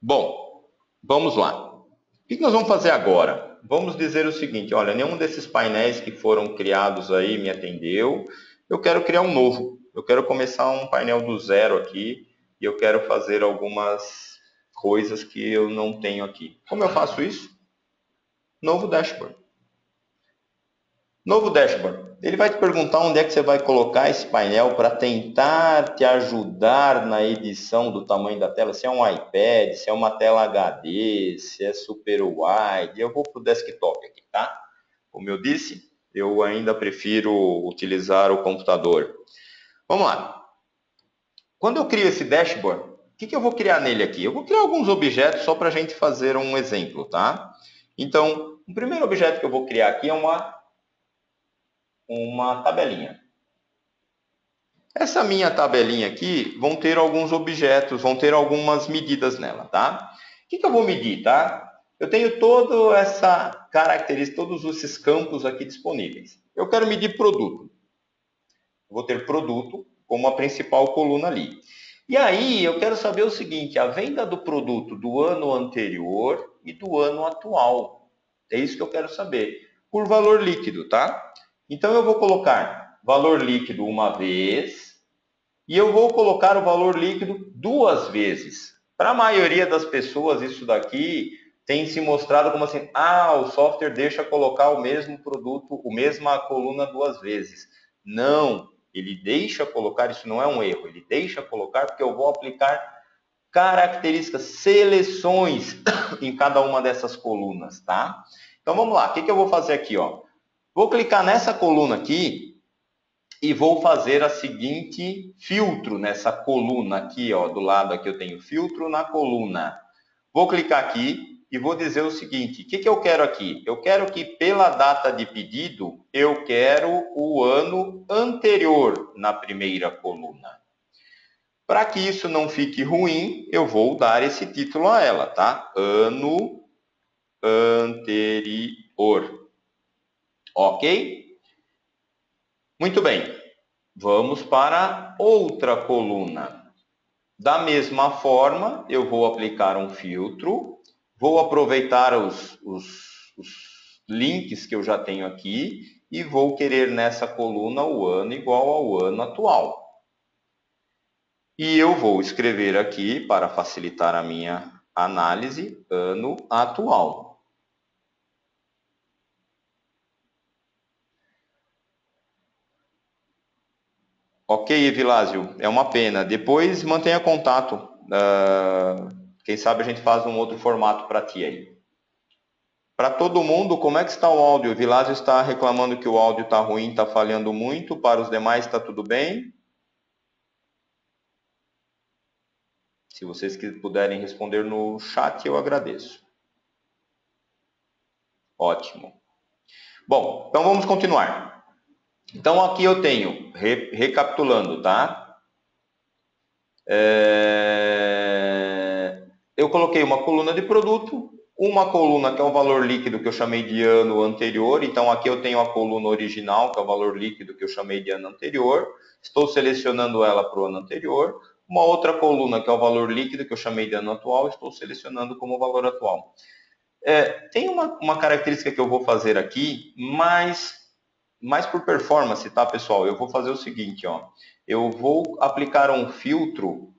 Bom, vamos lá. O que nós vamos fazer agora? Vamos dizer o seguinte, olha, nenhum desses painéis que foram criados aí me atendeu. Eu quero criar um novo. Eu quero começar um painel do zero aqui e eu quero fazer algumas coisas que eu não tenho aqui. Como eu faço isso? Novo dashboard. Novo dashboard. Ele vai te perguntar onde é que você vai colocar esse painel para tentar te ajudar na edição do tamanho da tela. Se é um iPad, se é uma tela HD, se é super wide. Eu vou para o desktop aqui, tá? Como eu disse, eu ainda prefiro utilizar o computador. Vamos lá. Quando eu crio esse dashboard, o que eu vou criar nele aqui? Eu vou criar alguns objetos só para a gente fazer um exemplo, tá? Então, o primeiro objeto que eu vou criar aqui é uma tabelinha. Essa minha tabelinha aqui vão ter alguns objetos, vão ter algumas medidas nela, tá? O que eu vou medir, tá? Eu tenho toda essa característica, todos esses campos aqui disponíveis. Eu quero medir produto. Vou ter produto como a principal coluna ali. E aí eu quero saber o seguinte, a venda do produto do ano anterior e do ano atual. É isso que eu quero saber. Por valor líquido, tá? Então eu vou colocar valor líquido uma vez e eu vou colocar o valor líquido duas vezes. Para a maioria das pessoas, isso daqui tem se mostrado como assim, o software deixa colocar o mesmo produto, a mesma coluna duas vezes. Não, ele deixa colocar, isso não é um erro, ele deixa colocar porque eu vou aplicar características, seleções em cada uma dessas colunas, tá? Então vamos lá, o que eu vou fazer aqui, ó? Vou clicar nessa coluna aqui e vou fazer a seguinte filtro nessa coluna aqui, ó, do lado aqui eu tenho filtro na coluna. Vou clicar aqui e vou dizer o seguinte, o que eu quero aqui? Eu quero que pela data de pedido, eu quero o ano anterior na primeira coluna. Para que isso não fique ruim, eu vou dar esse título a ela, tá? Ano anterior. Ok? Muito bem. Vamos para outra coluna. Da mesma forma, eu vou aplicar um filtro, vou aproveitar os links que eu já tenho aqui e vou querer nessa coluna o ano igual ao ano atual. E eu vou escrever aqui, para facilitar a minha análise, ano atual. Ok, Evilásio, é uma pena. Depois mantenha contato. Quem sabe a gente faz um outro formato para ti aí. Para todo mundo, como é que está o áudio? O Vilásio está reclamando que o áudio está ruim, está falhando muito. Para os demais, está tudo bem? Se vocês puderem responder no chat, eu agradeço. Ótimo. Bom, então vamos continuar. Então aqui eu tenho, recapitulando, tá? Eu coloquei uma coluna de produto, uma coluna que é o valor líquido que eu chamei de ano anterior, então aqui eu tenho a coluna original, que é o valor líquido que eu chamei de ano anterior, estou selecionando ela para o ano anterior, uma outra coluna que é o valor líquido que eu chamei de ano atual, estou selecionando como valor atual. Tem uma característica que eu vou fazer aqui, mais por performance, tá, pessoal? Eu vou fazer o seguinte, ó, eu vou aplicar um filtro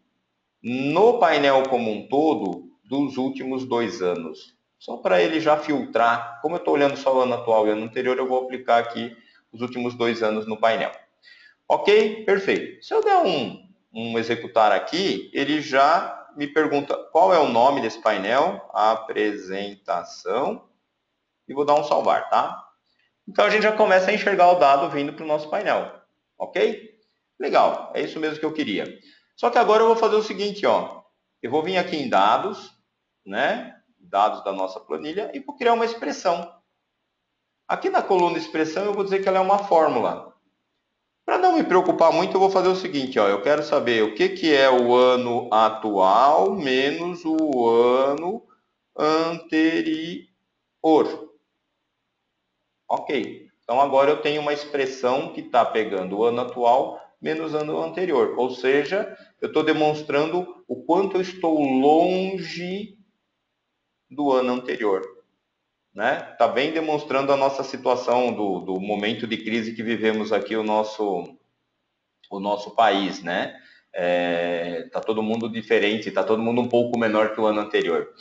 no painel como um todo dos últimos 2 anos. Só para ele já filtrar. Como eu estou olhando só o ano atual e o ano anterior, eu vou aplicar aqui os últimos 2 anos no painel. Ok? Perfeito. Se eu der um executar aqui, ele já me pergunta qual é o nome desse painel, apresentação, e vou dar um salvar, tá? Então a gente já começa a enxergar o dado vindo para o nosso painel. Ok? Legal, é isso mesmo que eu queria. Só que agora eu vou fazer o seguinte, ó. Eu vou vir aqui em dados, né? Dados da nossa planilha e vou criar uma expressão. Aqui na coluna expressão eu vou dizer que ela é uma fórmula. Para não me preocupar muito, eu vou fazer o seguinte, ó, eu quero saber o que é o ano atual menos o ano anterior. Ok. Então agora eu tenho uma expressão que está pegando o ano atual menos o ano anterior. Ou seja, eu estou demonstrando o quanto eu estou longe do ano anterior. Né? Está bem demonstrando a nossa situação do momento de crise que vivemos aqui, o nosso país, né? Tá todo mundo diferente, tá todo mundo um pouco menor que o ano anterior.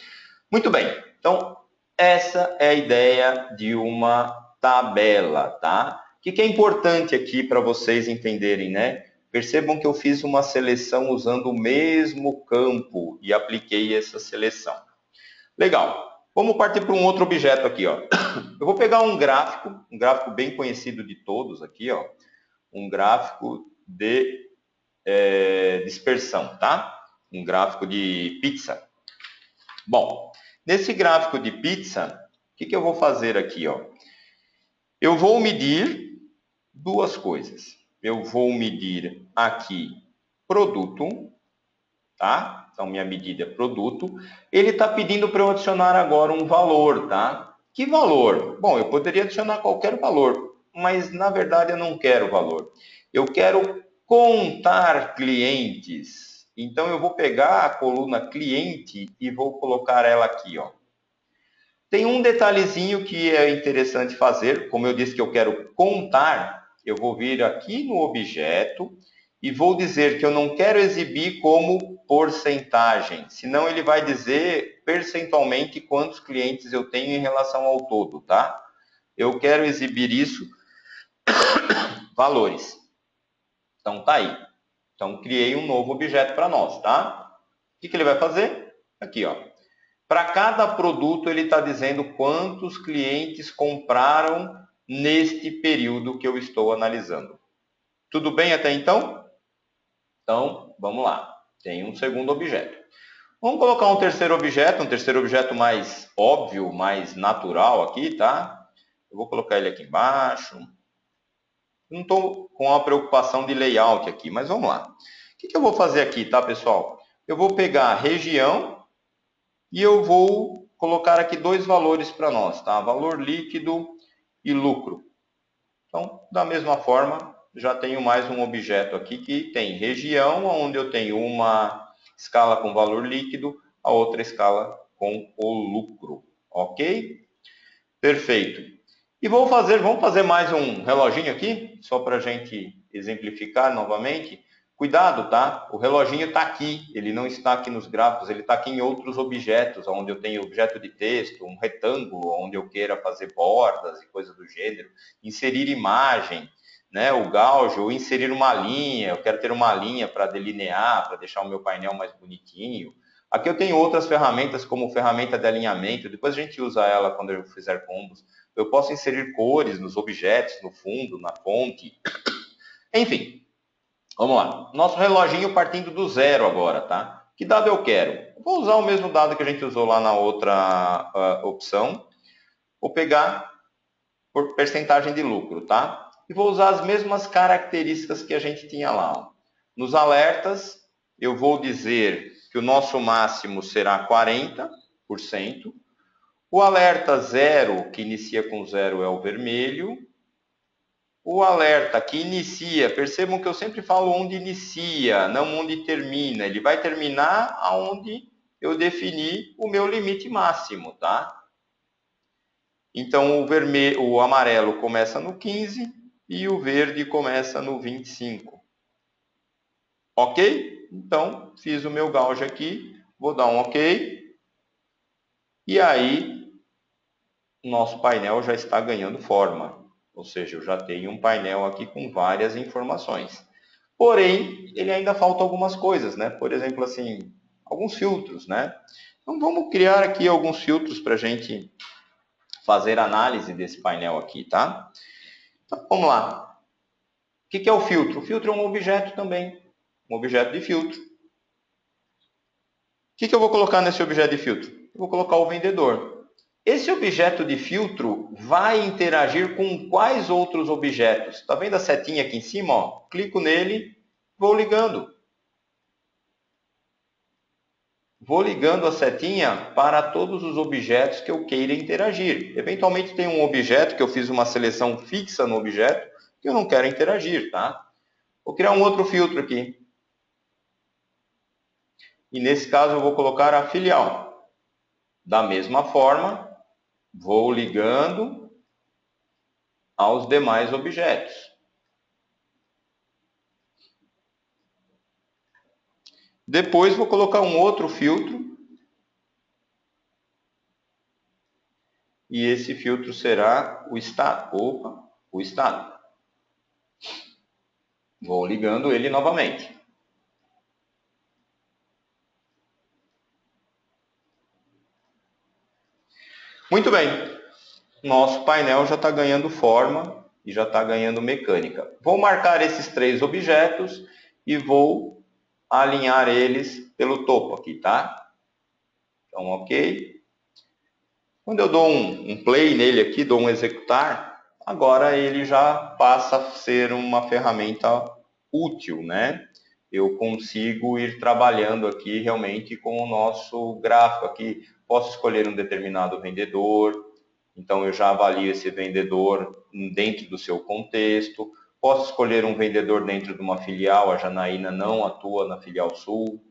Muito bem, então essa é a ideia de uma tabela, tá? O que é importante aqui para vocês entenderem, né? Percebam que eu fiz uma seleção usando o mesmo campo e apliquei essa seleção. Legal. Vamos partir para um outro objeto aqui, ó. Eu vou pegar um gráfico bem conhecido de todos aqui, ó. Um gráfico de dispersão, tá? Um gráfico de pizza. Bom, nesse gráfico de pizza, o que eu vou fazer aqui, ó? Eu vou medir duas coisas. Eu vou medir aqui produto, tá? Então, minha medida é produto. Ele está pedindo para eu adicionar agora um valor, tá? Que valor? Bom, eu poderia adicionar qualquer valor, mas na verdade eu não quero valor. Eu quero contar clientes. Então, eu vou pegar a coluna cliente e vou colocar ela aqui, ó. Tem um detalhezinho que é interessante fazer. Como eu disse que eu quero contar, eu vou vir aqui no objeto e vou dizer que eu não quero exibir como porcentagem, senão ele vai dizer percentualmente quantos clientes eu tenho em relação ao todo, tá? Eu quero exibir isso, valores. Então, tá aí. Então, criei um novo objeto para nós, tá? O que ele vai fazer? Aqui, ó. Para cada produto, ele está dizendo quantos clientes compraram neste período que eu estou analisando. Tudo bem até então? Então, vamos lá. Tem um segundo objeto. Vamos colocar um terceiro objeto mais óbvio, mais natural aqui, tá? Eu vou colocar ele aqui embaixo. Não estou com a preocupação de layout aqui, mas vamos lá. O que eu vou fazer aqui, tá, pessoal? Eu vou pegar a região e eu vou colocar aqui dois valores para nós, tá? Valor líquido e lucro. Então, da mesma forma, já tenho mais um objeto aqui que tem região, onde eu tenho uma escala com valor líquido, a outra escala com o lucro, ok? Perfeito. E vamos fazer mais um reloginho aqui, só para a gente exemplificar novamente. Cuidado, tá? O reloginho está aqui, ele não está aqui nos gráficos, ele está aqui em outros objetos, onde eu tenho objeto de texto, um retângulo, onde eu queira fazer bordas e coisas do gênero, inserir imagem, né? O gauge, ou inserir uma linha, eu quero ter uma linha para delinear, para deixar o meu painel mais bonitinho. Aqui eu tenho outras ferramentas, como ferramenta de alinhamento, depois a gente usa ela quando eu fizer combos. Eu posso inserir cores nos objetos, no fundo, na fonte. Enfim, vamos lá. Nosso reloginho partindo do zero agora, tá? Que dado eu quero? Vou usar o mesmo dado que a gente usou lá na outra opção. Vou pegar por percentagem de lucro, tá? E vou usar as mesmas características que a gente tinha lá. Ó. Nos alertas, eu vou dizer que o nosso máximo será 40%. O alerta 0, que inicia com 0, é o vermelho. O alerta que inicia, percebam que eu sempre falo onde inicia, não onde termina. Ele vai terminar aonde eu defini o meu limite máximo, tá? Então, o amarelo começa no 15 e o verde começa no 25. Ok? Então, fiz o meu gauge aqui, vou dar um ok. E aí, nosso painel já está ganhando forma. Ou seja, eu já tenho um painel aqui com várias informações. Porém, ele ainda falta algumas coisas, né? Por exemplo, assim, alguns filtros, né? Então, vamos criar aqui alguns filtros para a gente fazer análise desse painel aqui, tá? Então, vamos lá. O que é o filtro? O filtro é um objeto também, um objeto de filtro. O que eu vou colocar nesse objeto de filtro? Eu vou colocar o vendedor. Esse objeto de filtro vai interagir com quais outros objetos? Está vendo a setinha aqui em cima? Ó? Clico nele, vou ligando. Vou ligando a setinha para todos os objetos que eu queira interagir. Eventualmente tem um objeto que eu fiz uma seleção fixa no objeto que eu não quero interagir, tá? Vou criar um outro filtro aqui. E nesse caso eu vou colocar a filial. Da mesma forma, vou ligando aos demais objetos. Depois vou colocar um outro filtro. E esse filtro será o estado. Opa, o estado. Vou ligando ele novamente. Muito bem. Nosso painel já está ganhando forma e já está ganhando mecânica. Vou marcar esses 3 objetos e vou alinhar eles pelo topo aqui, tá? Então, ok. Quando eu dou um play nele aqui, dou um executar, agora ele já passa a ser uma ferramenta útil, né? Eu consigo ir trabalhando aqui realmente com o nosso gráfico aqui. Posso escolher um determinado vendedor, então eu já avalio esse vendedor dentro do seu contexto. Posso escolher um vendedor dentro de uma filial, a Janaína não atua na filial sul.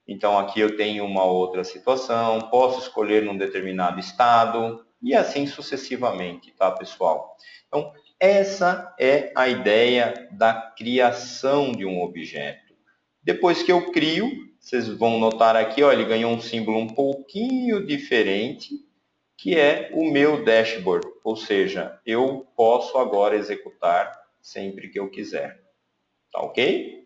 Então aqui eu tenho uma outra situação, posso escolher num determinado estado e assim sucessivamente, tá, pessoal? Então, essa é a ideia da criação de um objeto. Depois que eu crio, vocês vão notar aqui, ó, ele ganhou um símbolo um pouquinho diferente, que é o meu dashboard, ou seja, eu posso agora executar sempre que eu quiser, tá ok?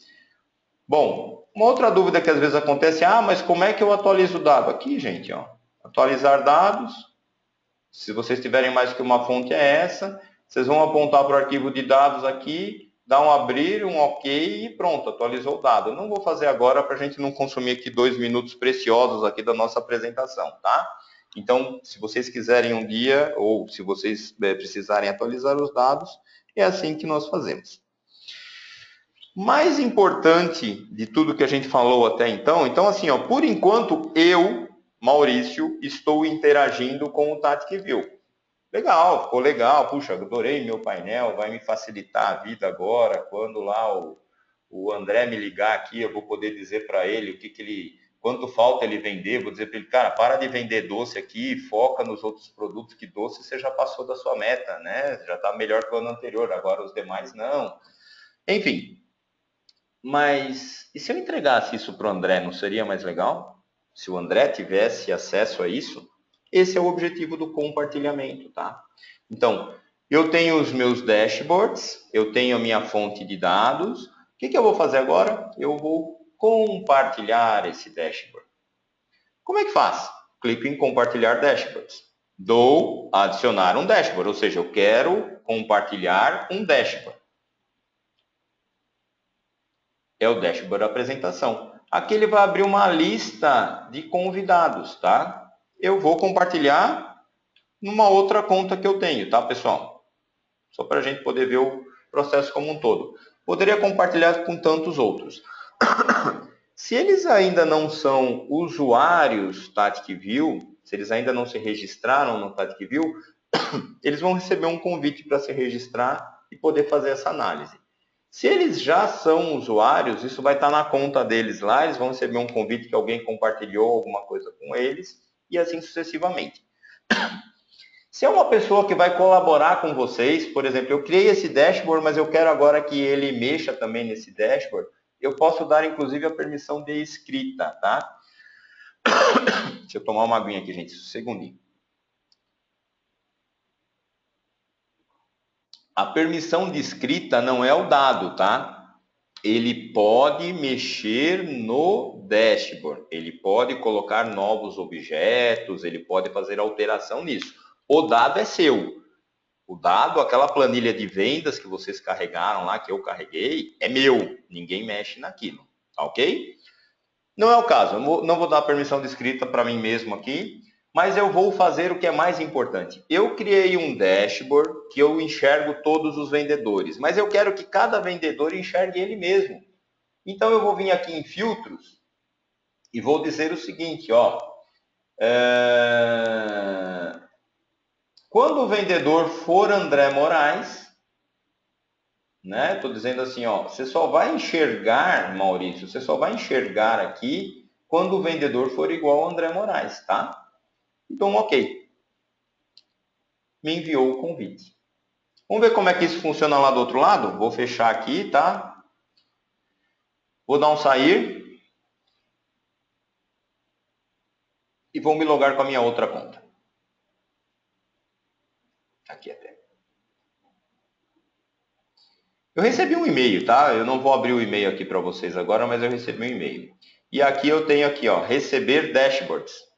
Bom, uma outra dúvida que às vezes acontece, mas como é que eu atualizo o dado? Aqui, gente, ó, atualizar dados, se vocês tiverem mais que uma fonte é essa, vocês vão apontar para o arquivo de dados aqui, dar um abrir, um ok e pronto, atualizou o dado. Eu não vou fazer agora para a gente não consumir aqui 2 minutos preciosos aqui da nossa apresentação, tá? Então, se vocês quiserem um dia, ou se vocês precisarem atualizar os dados, é assim que nós fazemos. Mais importante de tudo que a gente falou até então assim, ó, por enquanto eu, Maurício, estou interagindo com o Tatic View. Legal, ficou legal, puxa, adorei meu painel, vai me facilitar a vida agora, quando lá o André me ligar aqui, eu vou poder dizer para ele quanto falta ele vender, vou dizer para ele, cara, para de vender doce aqui, foca nos outros produtos, que doce você já passou da sua meta, né? Já está melhor que o ano anterior, agora os demais não. Enfim, mas e se eu entregasse isso para o André, não seria mais legal? Se o André tivesse acesso a isso, esse é o objetivo do compartilhamento, tá? Então, eu tenho os meus dashboards, eu tenho a minha fonte de dados. O que eu vou fazer agora? Eu vou compartilhar esse dashboard. Como é que faz? Clico em compartilhar dashboards. Dou adicionar um dashboard, ou seja, eu quero compartilhar um dashboard. É o dashboard da apresentação. Aqui ele vai abrir uma lista de convidados, tá? Eu vou compartilhar numa outra conta que eu tenho, tá, pessoal? Só para a gente poder ver o processo como um todo. Poderia compartilhar com tantos outros. Se eles ainda não são usuários Tatic View, se eles ainda não se registraram no Tatic View, eles vão receber um convite para se registrar e poder fazer essa análise. Se eles já são usuários, isso vai estar na conta deles lá, eles vão receber um convite que alguém compartilhou alguma coisa com eles, e assim sucessivamente. Se é uma pessoa que vai colaborar com vocês, por exemplo, eu criei esse dashboard, mas eu quero agora que ele mexa também nesse dashboard, eu posso dar inclusive a permissão de escrita, tá? Deixa eu tomar uma aguinha aqui, gente, um segundinho. A permissão de escrita não é o dado, tá? Ele pode mexer no dashboard, ele pode colocar novos objetos, ele pode fazer alteração nisso. O dado é seu. O dado, aquela planilha de vendas que vocês carregaram lá, que eu carreguei, é meu. Ninguém mexe naquilo, tá ok? Não é o caso, eu não vou dar permissão de escrita para mim mesmo aqui. Mas eu vou fazer o que é mais importante. Eu criei um dashboard que eu enxergo todos os vendedores, mas eu quero que cada vendedor enxergue ele mesmo. Então eu vou vir aqui em filtros e vou dizer o seguinte, ó. Quando o vendedor for André Moraes, né? Estou dizendo assim, ó, você só vai enxergar, Maurício, você só vai enxergar aqui quando o vendedor for igual ao André Moraes, tá? Então, ok. Me enviou o convite. Vamos ver como é que isso funciona lá do outro lado? Vou fechar aqui, tá? Vou dar um sair. E vou me logar com a minha outra conta. Aqui até. Eu recebi um e-mail, tá? Eu não vou abrir o e-mail aqui para vocês agora, mas eu recebi um e-mail. E aqui eu tenho aqui, ó, receber dashboards.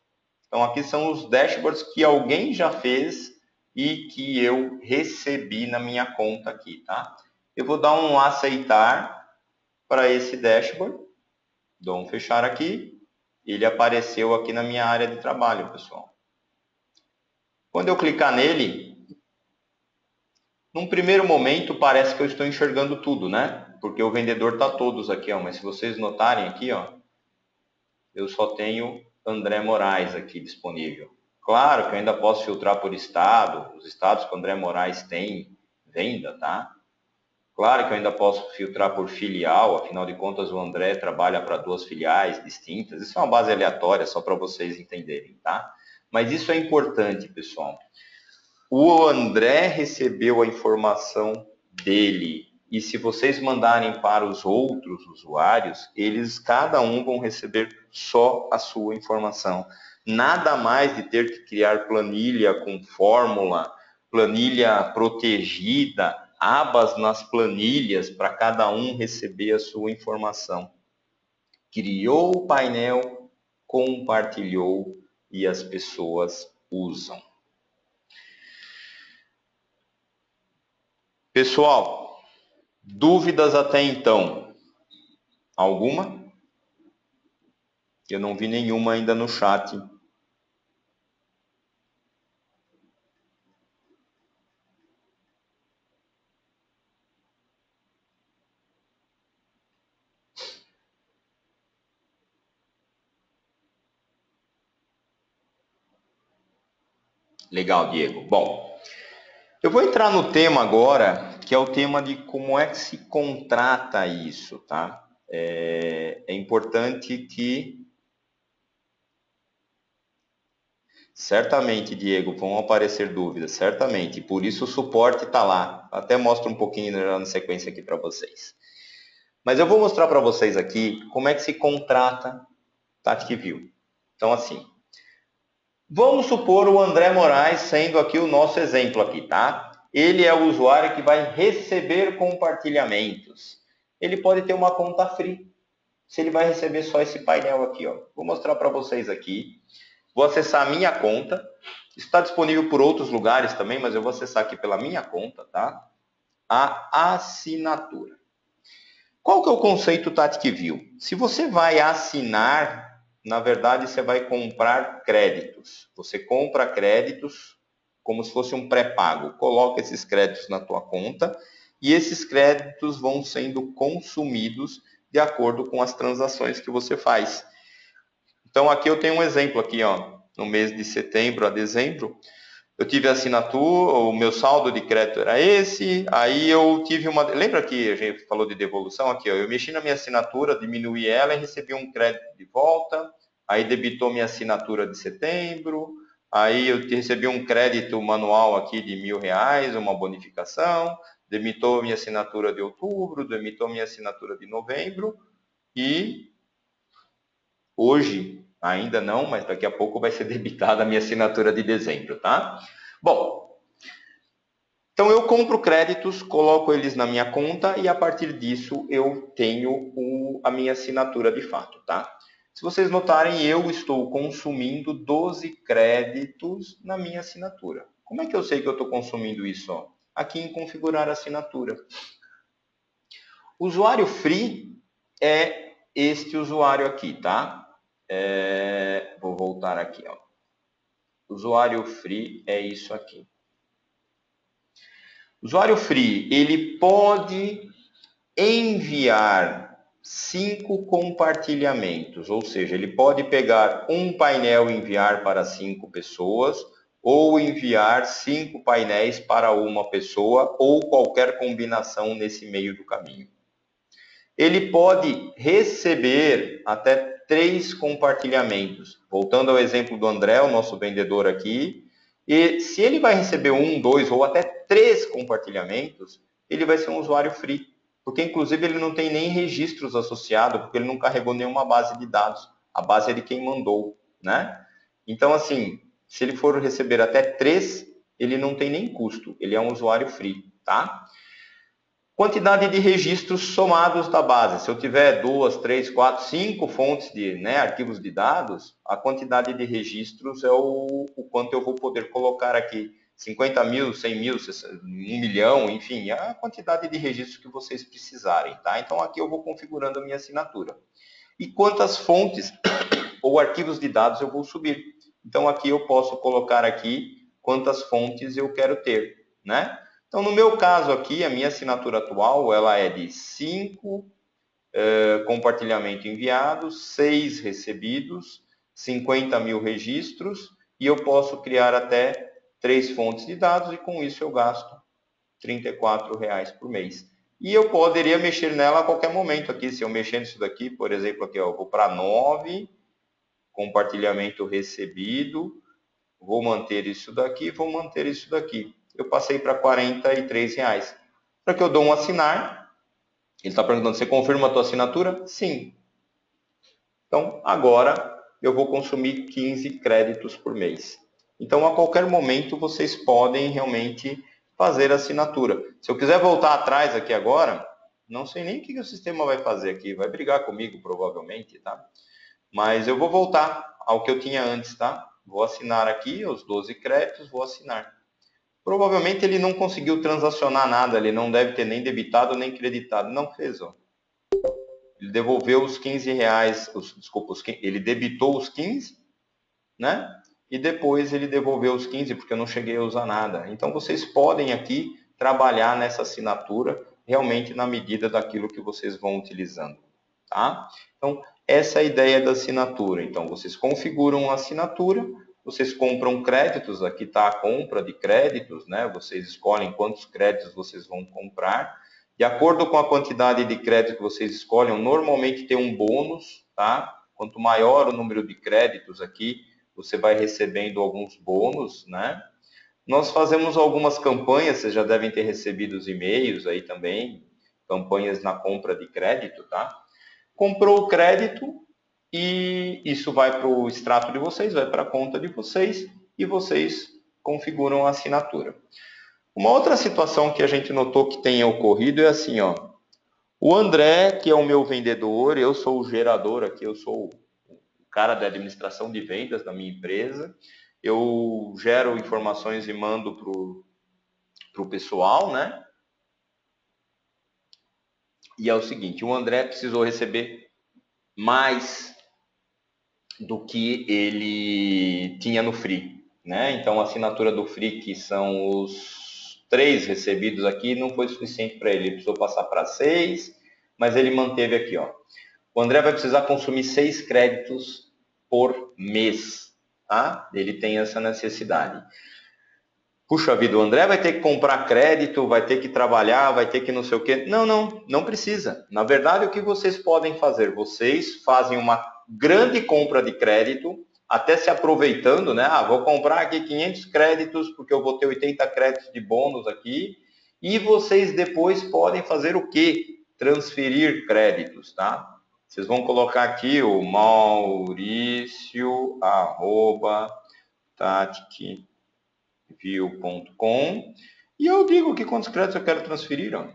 Então aqui são os dashboards que alguém já fez e que eu recebi na minha conta aqui, tá? Eu vou dar um aceitar para esse dashboard. Dou um fechar aqui. Ele apareceu aqui na minha área de trabalho, pessoal. Quando eu clicar nele, num primeiro momento parece que eu estou enxergando tudo, né? Porque o vendedor está todos aqui, ó. Mas se vocês notarem aqui, ó, eu só tenho André Moraes aqui disponível. Claro que eu ainda posso filtrar por estado, os estados que o André Moraes tem venda, tá? Claro que eu ainda posso filtrar por filial, afinal de contas o André trabalha para duas filiais distintas. Isso é uma base aleatória, só para vocês entenderem, tá? Mas isso é importante, pessoal. O André recebeu a informação dele. E se vocês mandarem para os outros usuários, eles, cada um, vão receber só a sua informação. Nada mais de ter que criar planilha com fórmula, planilha protegida, abas nas planilhas para cada um receber a sua informação. Criou o painel, compartilhou e as pessoas usam. Pessoal, dúvidas até então? Alguma? Eu não vi nenhuma ainda no chat. Legal, Diego. Bom, eu vou entrar no tema agora, que é o tema de como é que se contrata isso, tá? É importante que... Certamente, Diego, vão aparecer dúvidas, certamente. Por isso o suporte está lá. Até mostro um pouquinho na sequência aqui para vocês. Mas eu vou mostrar para vocês aqui como é que se contrata TactView. Então, assim, vamos supor o André Moraes sendo aqui o nosso exemplo aqui, tá? Ele é o usuário que vai receber compartilhamentos. Ele pode ter uma conta free, se ele vai receber só esse painel aqui, ó. Vou mostrar para vocês aqui. Vou acessar a minha conta. Está disponível por outros lugares também, mas eu vou acessar aqui pela minha conta, tá? A assinatura. Qual que é o conceito TactView? Se você vai assinar, na verdade você vai comprar créditos. Você compra créditos como se fosse um pré-pago. Coloca esses créditos na tua conta e esses créditos vão sendo consumidos de acordo com as transações que você faz. Então aqui eu tenho um exemplo aqui, ó, no mês de setembro a dezembro, eu tive a assinatura, o meu saldo de crédito era esse, aí eu tive uma... Lembra que a gente falou de devolução aqui, ó, eu mexi na minha assinatura, diminuí ela e recebi um crédito de volta, aí debitou minha assinatura de setembro, aí eu recebi um crédito manual aqui de R$1.000, uma bonificação, debitou minha assinatura de outubro, debitou minha assinatura de novembro e hoje, ainda não, mas daqui a pouco vai ser debitada a minha assinatura de dezembro, tá? Bom, então eu compro créditos, coloco eles na minha conta e a partir disso eu tenho a minha assinatura de fato, tá? Se vocês notarem, eu estou consumindo 12 créditos na minha assinatura. Como é que eu sei que eu estou consumindo isso? Ó? Aqui em configurar assinatura. Usuário free é este usuário aqui, tá? Vou voltar aqui, ó. Usuário free é isso aqui. Usuário free, ele pode enviar 5 compartilhamentos, ou seja, ele pode pegar um painel e enviar para 5 pessoas, ou enviar 5 painéis para uma pessoa, ou qualquer combinação nesse meio do caminho. Ele pode receber até 3 compartilhamentos. Voltando ao exemplo do André, o nosso vendedor aqui, e se ele vai receber 1, 2 ou até 3 compartilhamentos, ele vai ser um usuário free. Porque, inclusive, ele não tem nem registros associados, porque ele não carregou nenhuma base de dados. A base é de quem mandou, né? Então, assim, se ele for receber até 3, ele não tem nem custo. Ele é um usuário free, tá? Quantidade de registros somados da base. Se eu tiver 2, 3, 4, 5 fontes de arquivos de dados, a quantidade de registros é o quanto eu vou poder colocar aqui. 50 mil, 100 mil, 1 milhão, enfim, é a quantidade de registros que vocês precisarem, tá? Então, aqui eu vou configurando a minha assinatura. E quantas fontes ou arquivos de dados eu vou subir. Então, aqui eu posso colocar aqui quantas fontes eu quero ter, né? Então, no meu caso aqui, a minha assinatura atual, ela é de 5 compartilhamento enviados, 6 recebidos, 50 mil registros, e eu posso criar até 3 fontes de dados, e com isso eu gasto R$ 34,00 por mês. E eu poderia mexer nela a qualquer momento aqui. Se eu mexer nisso daqui, por exemplo, aqui, ó, eu vou para 9, compartilhamento recebido, vou manter isso daqui, vou manter isso daqui. Eu passei para R$ 43,00. Para que eu dou um assinar, ele está perguntando, você confirma a tua assinatura? Sim. Então, agora eu vou consumir 15 créditos por mês. Então, a qualquer momento, vocês podem realmente fazer a assinatura. Se eu quiser voltar atrás aqui agora, não sei nem o que o sistema vai fazer aqui, vai brigar comigo provavelmente, tá? Mas eu vou voltar ao que eu tinha antes, tá? Vou assinar aqui os 12 créditos, vou assinar. Provavelmente ele não conseguiu transacionar nada, ele não deve ter nem debitado nem creditado. Não fez, ó. Ele devolveu os R$ 15, desculpa, ele debitou os 15, né? E depois ele devolveu os 15, porque eu não cheguei a usar nada. Então vocês podem aqui trabalhar nessa assinatura realmente na medida daquilo que vocês vão utilizando, tá? Então, essa é a ideia da assinatura. Então, vocês configuram a assinatura, vocês compram créditos, aqui está a compra de créditos, né? Vocês escolhem quantos créditos vocês vão comprar. De acordo com a quantidade de crédito que vocês escolhem, normalmente tem um bônus, tá? Quanto maior o número de créditos aqui, você vai recebendo alguns bônus, né? Nós fazemos algumas campanhas, vocês já devem ter recebido os e-mails aí também, campanhas na compra de crédito, tá? Comprou o crédito e isso vai para o extrato de vocês, vai para a conta de vocês e vocês configuram a assinatura. Uma outra situação que a gente notou que tenha ocorrido é assim, ó. O André, que é o meu vendedor, eu sou o gerador aqui, eu sou o cara da administração de vendas da minha empresa. Eu gero informações e mando para o pessoal, né? E é o seguinte, o André precisou receber mais do que ele tinha no Free, né? Então, a assinatura do Free, que são os 3 recebidos aqui, não foi suficiente para ele. Ele precisou passar para 6, mas ele manteve aqui, ó. O André vai precisar consumir 6 créditos por mês, tá? Ele tem essa necessidade. Puxa vida, o André vai ter que comprar crédito, vai ter que trabalhar, vai ter que não sei o quê. Não precisa. Na verdade, o que vocês podem fazer? Vocês fazem uma grande compra de crédito, até se aproveitando, né? Ah, vou comprar aqui 500 créditos, porque eu vou ter 80 créditos de bônus aqui. E vocês depois podem fazer o quê? Transferir créditos, tá? Vocês vão colocar aqui o Mauricio@tatic.com e eu digo aqui quantos créditos eu quero transferir, ó.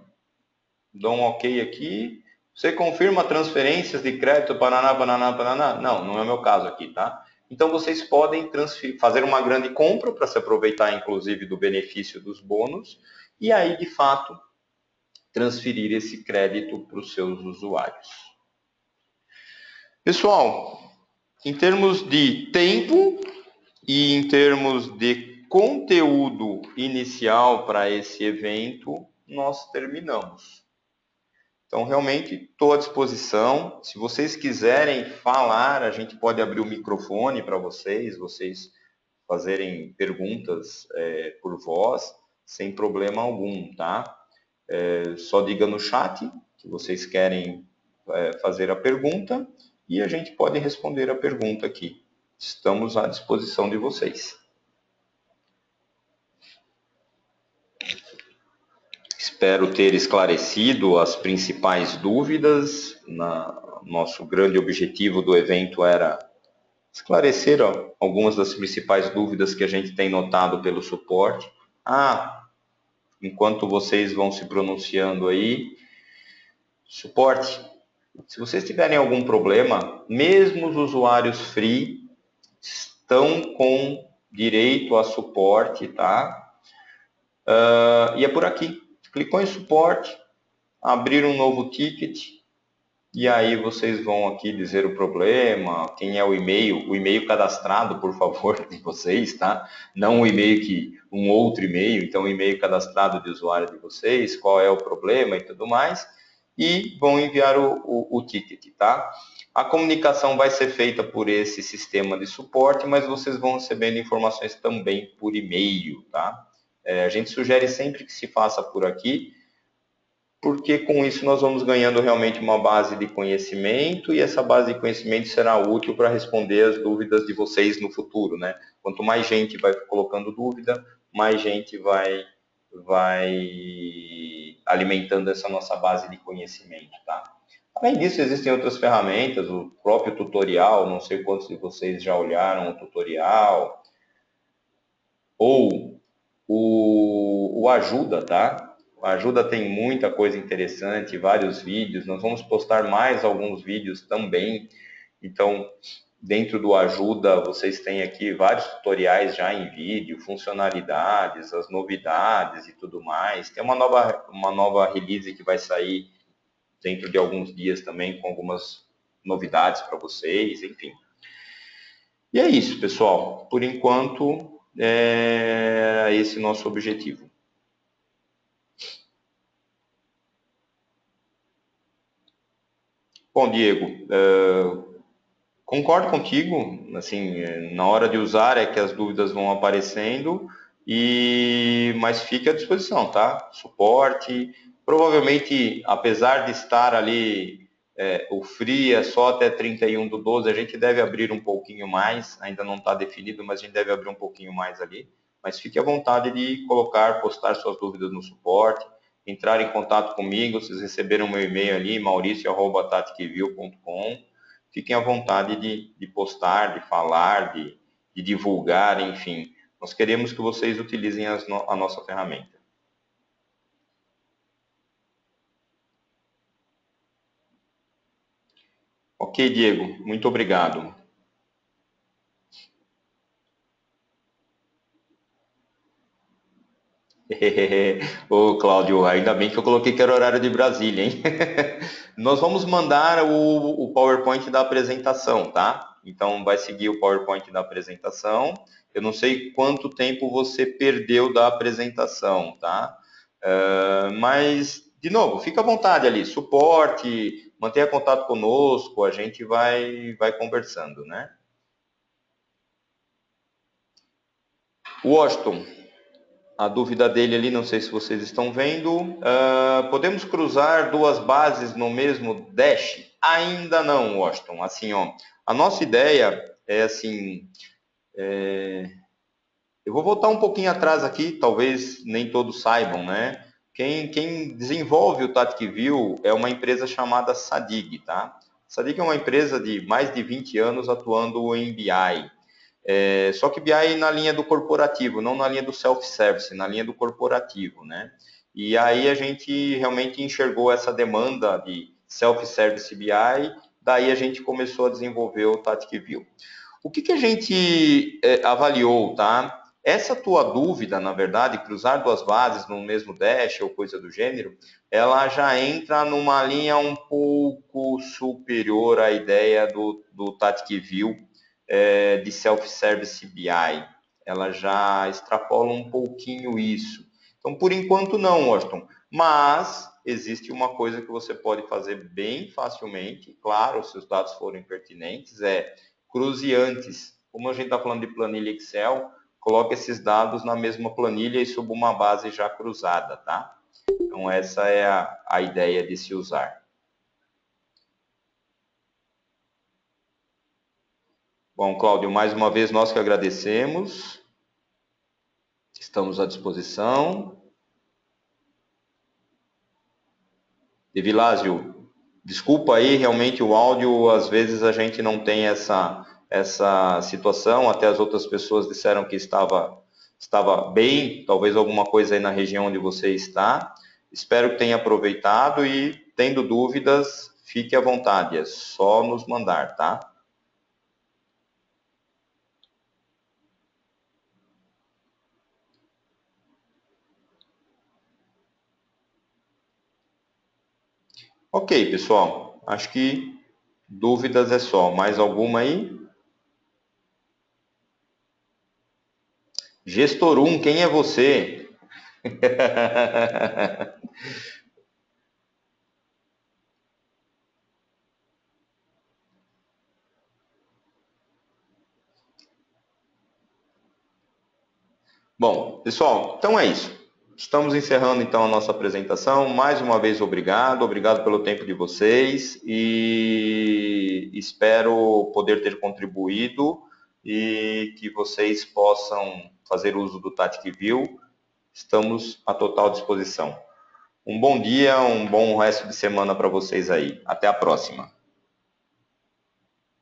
Dou um ok aqui. Você confirma transferências de crédito, bananá, bananá, bananá? Não é o meu caso aqui, tá? Então, vocês podem fazer uma grande compra para se aproveitar, inclusive, do benefício dos bônus e aí, de fato, transferir esse crédito para os seus usuários. Pessoal, em termos de tempo, E em termos de conteúdo inicial para esse evento, nós terminamos. Então, realmente, estou à disposição. Se vocês quiserem falar, a gente pode abrir o microfone para vocês fazerem perguntas por voz, sem problema algum, tá? Só diga no chat que vocês querem fazer a pergunta e a gente pode responder a pergunta aqui. Estamos à disposição de vocês. Espero ter esclarecido as principais dúvidas. Nosso grande objetivo do evento era esclarecer algumas das principais dúvidas que a gente tem notado pelo suporte. Enquanto vocês vão se pronunciando aí, suporte, se vocês tiverem algum problema, mesmo os usuários free estão com direito a suporte, tá? E é por aqui. Clicou em suporte, abrir um novo ticket, e aí vocês vão aqui dizer o problema, quem é o e-mail cadastrado, por favor, de vocês, tá? Não o e-mail um outro e-mail, então o e-mail cadastrado de usuário de vocês, qual é o problema e tudo mais, e vão enviar o ticket, tá? A comunicação vai ser feita por esse sistema de suporte, mas vocês vão recebendo informações também por e-mail, tá? A gente sugere sempre que se faça por aqui, porque com isso nós vamos ganhando realmente uma base de conhecimento e essa base de conhecimento será útil para responder as dúvidas de vocês no futuro, né? Quanto mais gente vai colocando dúvida, mais gente vai alimentando essa nossa base de conhecimento, tá? Além disso, existem outras ferramentas, o próprio tutorial, não sei quantos de vocês já olharam o tutorial, ou o Ajuda, tá? O Ajuda tem muita coisa interessante, vários vídeos, nós vamos postar mais alguns vídeos também. Então, dentro do Ajuda, vocês têm aqui vários tutoriais já em vídeo, funcionalidades, as novidades e tudo mais. Tem uma nova release que vai sair dentro de alguns dias também, com algumas novidades para vocês, enfim. E é isso, pessoal. Por enquanto, é esse nosso objetivo. Bom, Diego, concordo contigo, assim, na hora de usar é que as dúvidas vão aparecendo, mas fique à disposição, tá? Suporte, provavelmente, apesar de estar ali, o free é só até 31/12, a gente deve abrir um pouquinho mais, ainda não está definido, mas a gente deve abrir um pouquinho mais ali, mas fique à vontade de postar suas dúvidas no suporte, entrar em contato comigo, vocês receberam meu e-mail ali, mauricio@taticview.com. Fiquem à vontade de postar, de falar, de divulgar, enfim. Nós queremos que vocês utilizem a nossa ferramenta. Ok, Diego, muito obrigado. Ô, Cláudio, ainda bem que eu coloquei que era horário de Brasília, hein? Nós vamos mandar o PowerPoint da apresentação, tá? Então, vai seguir o PowerPoint da apresentação. Eu não sei quanto tempo você perdeu da apresentação, tá? Mas, de novo, fica à vontade ali, suporte, mantenha contato conosco, a gente vai conversando, né? Washington, a dúvida dele ali, não sei se vocês estão vendo. Podemos cruzar duas bases no mesmo dash? Ainda não, Washington. Assim, ó, a nossa ideia é assim. Eu vou voltar um pouquinho atrás aqui, talvez nem todos saibam, né? Quem desenvolve o TacticView é uma empresa chamada Sadig, tá? Sadig é uma empresa de mais de 20 anos atuando em BI. Só que BI na linha do corporativo, não na linha do self-service, na linha do corporativo, né? E aí a gente realmente enxergou essa demanda de self-service BI, daí a gente começou a desenvolver o TacticView. O que a gente avaliou, tá? Essa tua dúvida, na verdade, cruzar duas bases no mesmo dash ou coisa do gênero, ela já entra numa linha um pouco superior à ideia do TacticView, de Self-Service BI. Ela já extrapola um pouquinho isso. Então, por enquanto não, Washington. Mas existe uma coisa que você pode fazer bem facilmente, claro, se os dados forem pertinentes, cruze antes. Como a gente está falando de planilha Excel, coloque esses dados na mesma planilha e suba uma base já cruzada, tá? Então, essa é a ideia de se usar. Bom, Cláudio, mais uma vez nós que agradecemos. Estamos à disposição. De Vilásio, desculpa aí, realmente o áudio, às vezes a gente não tem essa situação, até as outras pessoas disseram que estava bem, talvez alguma coisa aí na região onde você está. Espero que tenha aproveitado e, tendo dúvidas, fique à vontade, é só nos mandar, tá? Ok, pessoal, acho que dúvidas é só. Mais alguma aí? Gestor 1, quem é você? Bom, pessoal, então é isso. Estamos encerrando então a nossa apresentação. Mais uma vez, obrigado pelo tempo de vocês e espero poder ter contribuído e que vocês possam fazer uso do Tactic View. Estamos à total disposição. Um bom dia, um bom resto de semana para vocês aí. Até a próxima.